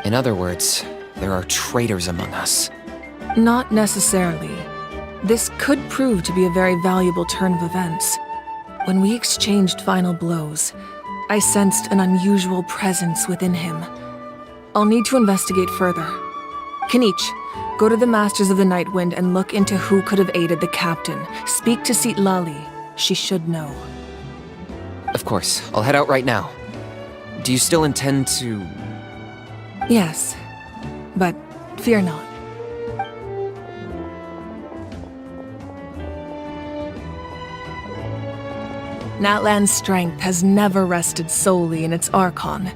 In other words, there are traitors among us. Not necessarily. This could prove to be a very valuable turn of events. When we exchanged final blows, I sensed an unusual presence within him. I'll need to investigate further. Kenichi, go to the Masters of the Night Wind and look into who could have aided the captain. Speak to Citlali. She should know. Of course, I'll head out right now. Do you still intend to... Yes, but fear not. Natlan's strength has never rested solely in its Archon.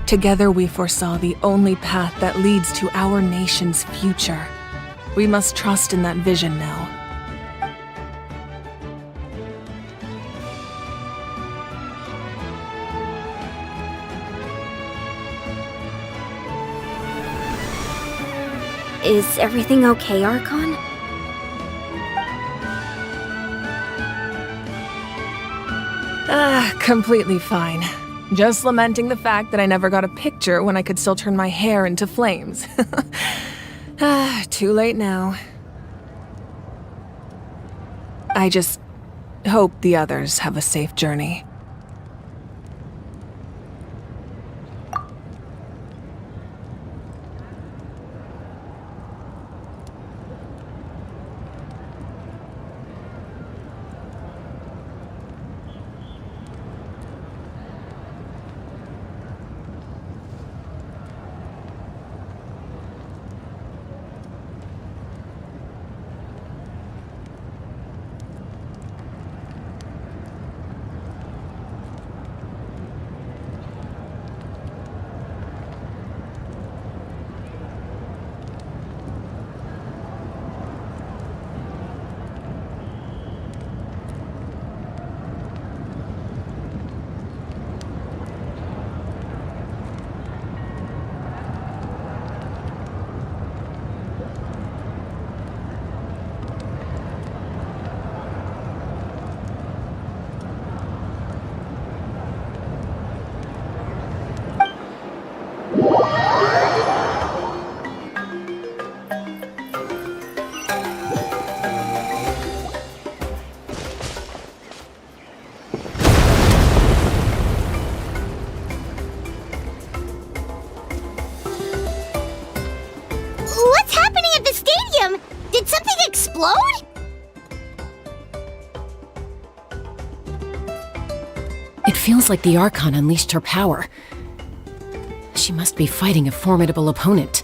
Together we foresaw the only path that leads to our nation's future. We must trust in that vision now. Is everything okay, Archon? Completely fine. Just lamenting the fact that I never got a picture when I could still turn my hair into flames. Too late now. I just hope the others have a safe journey. What's happening at the stadium? Did something explode? It feels like the Archon unleashed her power. She must be fighting a formidable opponent.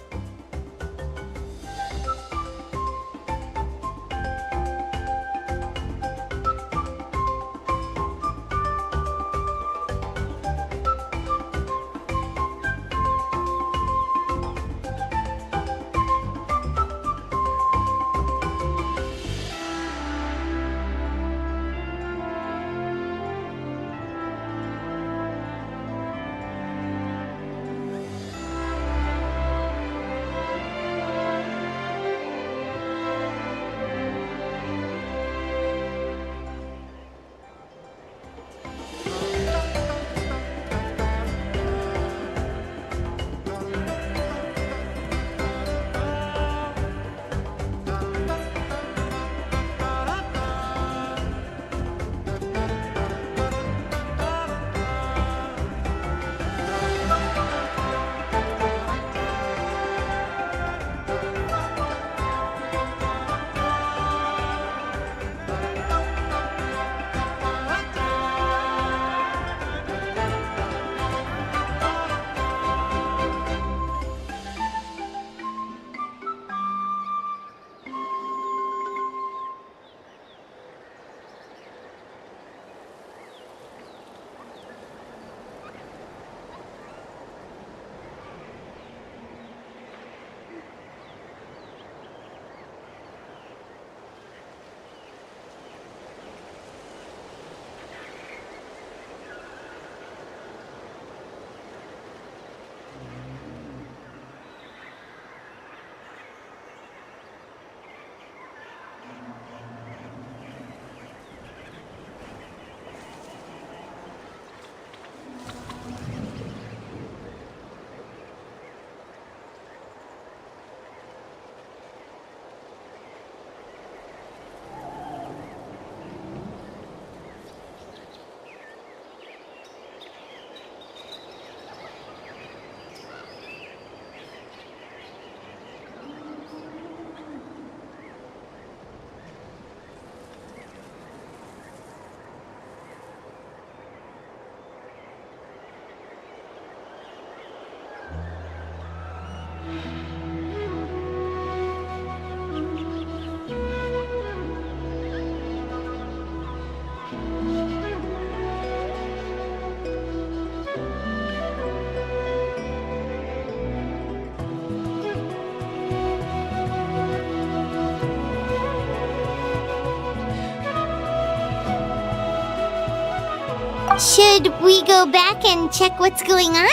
Should we go back and check what's going on?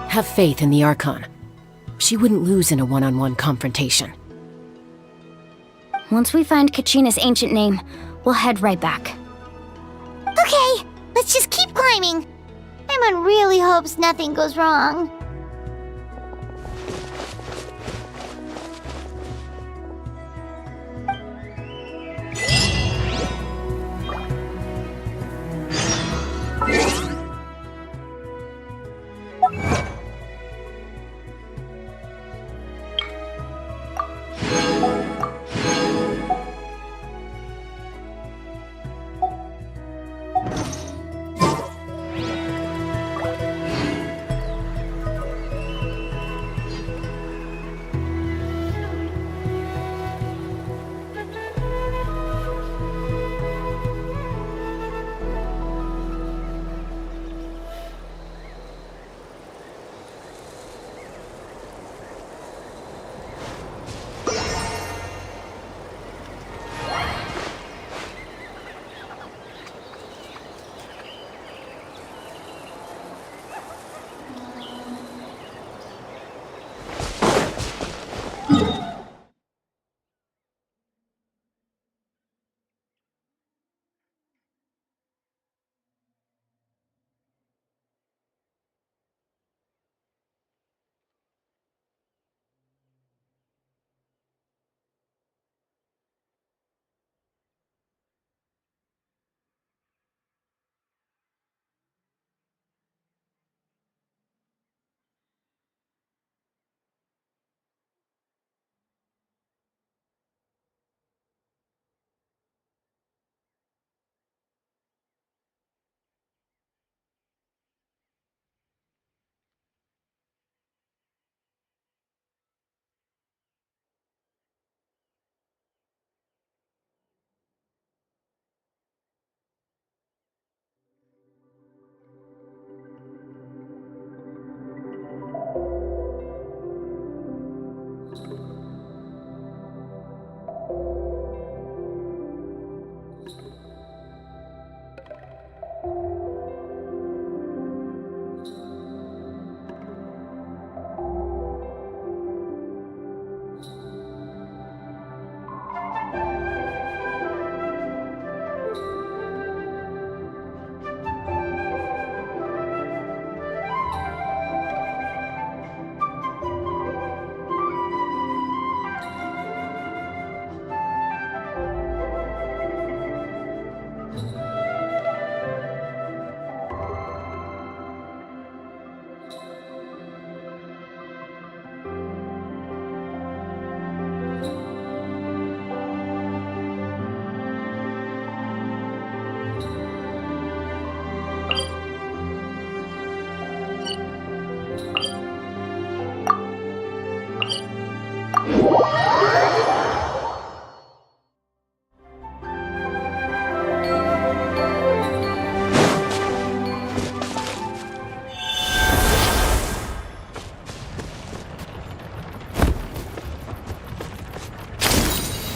Have faith in the Archon. She wouldn't lose in a one-on-one confrontation. Once we find Kachina's ancient name, we'll head right back. Okay, let's just keep climbing. Paimon really hopes nothing goes wrong.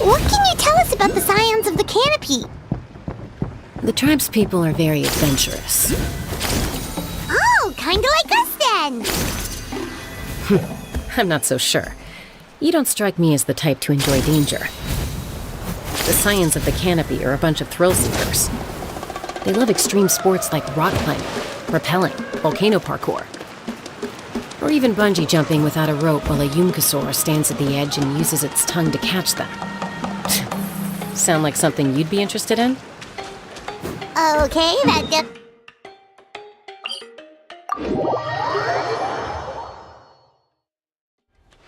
What can you tell us about the scions of the canopy? The tribespeople are very adventurous. Oh, kinda like us then! I'm not so sure. You don't strike me as the type to enjoy danger. The scions of the canopy are a bunch of thrill-seekers. They love extreme sports like rock climbing, rappelling, volcano parkour, or even bungee jumping without a rope while a Yumkasaur stands at the edge and uses its tongue to catch them. Sound like something you'd be interested in? Okay, that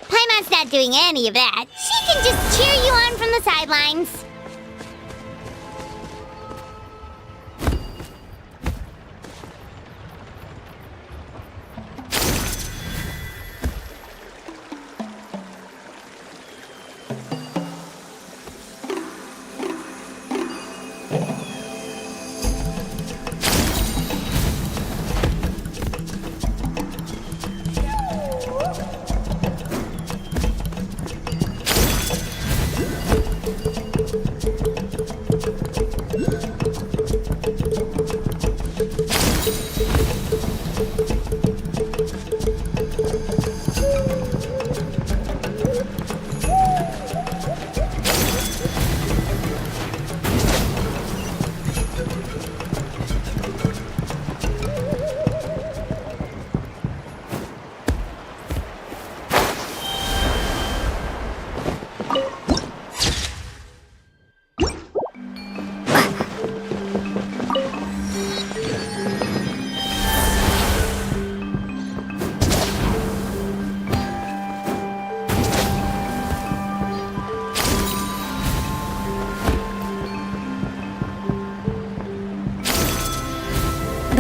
Paimon's not doing any of that. She can just cheer you on from the sidelines.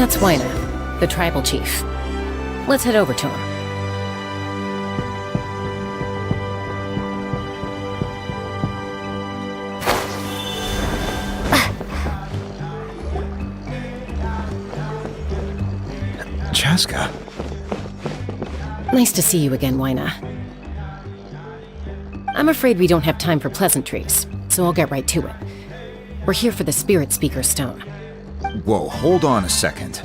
That's Waina, the tribal chief. Let's head over to him. Chaska. Nice to see you again, Waina. I'm afraid we don't have time for pleasantries, so I'll get right to it. We're here for the Spirit Speaker Stone. Whoa, hold on a second.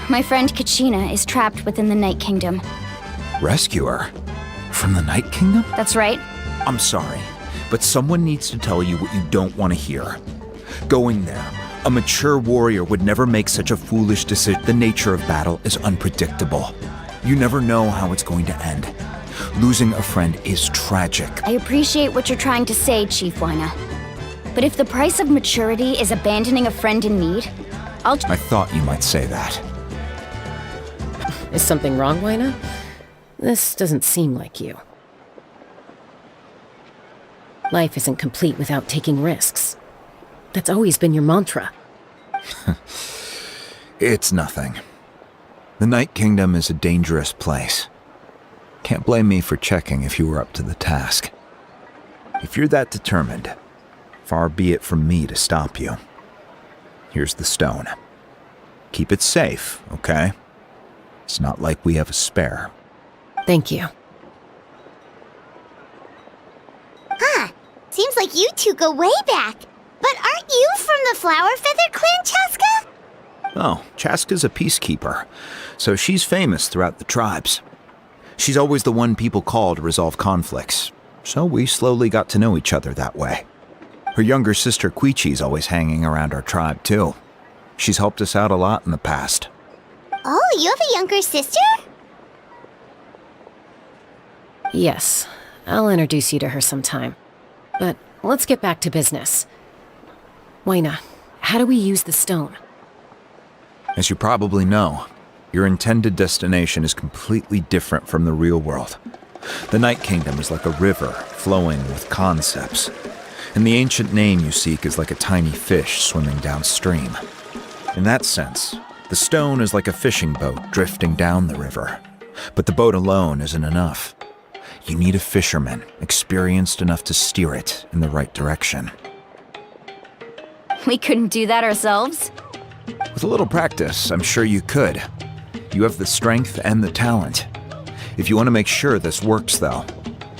My friend Kachina is trapped within the Night Kingdom. Rescue her? From the Night Kingdom? That's right. I'm sorry, but someone needs to tell you what you don't want to hear. Going there, a mature warrior would never make such a foolish decision. The nature of battle is unpredictable. You never know how it's going to end. Losing a friend is tragic. I appreciate what you're trying to say, Chief Waina. But if the price of maturity is abandoning a friend in need, I thought you might say that. Is something wrong, Waina? This doesn't seem like you. Life isn't complete without taking risks. That's always been your mantra. It's nothing. The Night Kingdom is a dangerous place. Can't blame me for checking if you were up to the task. If you're that determined, far be it from me to stop you. Here's the stone. Keep it safe, okay? It's not like we have a spare. Thank you. Huh. Seems like you two go way back. But aren't you from the Flower Feather Clan, Chaska? Oh, Chaska's a peacekeeper, so she's famous throughout the tribes. She's always the one people call to resolve conflicts, so we slowly got to know each other that way. Her younger sister Quichi's always hanging around our tribe, too. She's helped us out a lot in the past. Oh, you have a younger sister? Yes, I'll introduce you to her sometime. But let's get back to business. Waina, how do we use the stone? As you probably know, your intended destination is completely different from the real world. The Night Kingdom is like a river flowing with concepts, and the ancient name you seek is like a tiny fish swimming downstream. In that sense, the stone is like a fishing boat drifting down the river, but the boat alone isn't enough. You need a fisherman experienced enough to steer it in the right direction. We couldn't do that ourselves? With a little practice, I'm sure you could. You have the strength and the talent. If you want to make sure this works, though,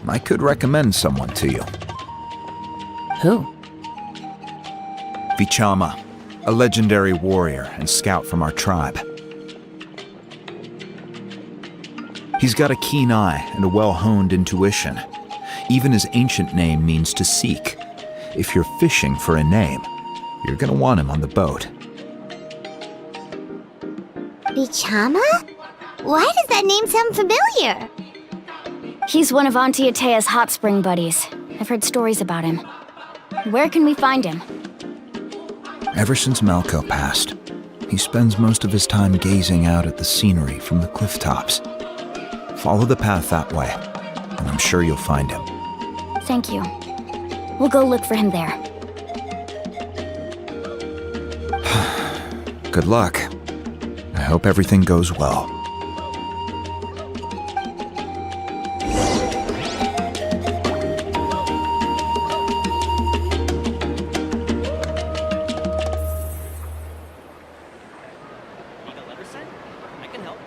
I could recommend someone to you. Who? Vichama, a legendary warrior and scout from our tribe. He's got a keen eye and a well-honed intuition. Even his ancient name means to seek. If you're fishing for a name, you're gonna want him on the boat. Vichama? Why does that name sound familiar? He's one of Auntie Atea's hot spring buddies. I've heard stories about him. Where can we find him? Ever since Malco passed, he spends most of his time gazing out at the scenery from the cliff tops. Follow the path that way, and I'm sure you'll find him. Thank you. We'll go look for him there. Good luck. I hope everything goes well. I can help.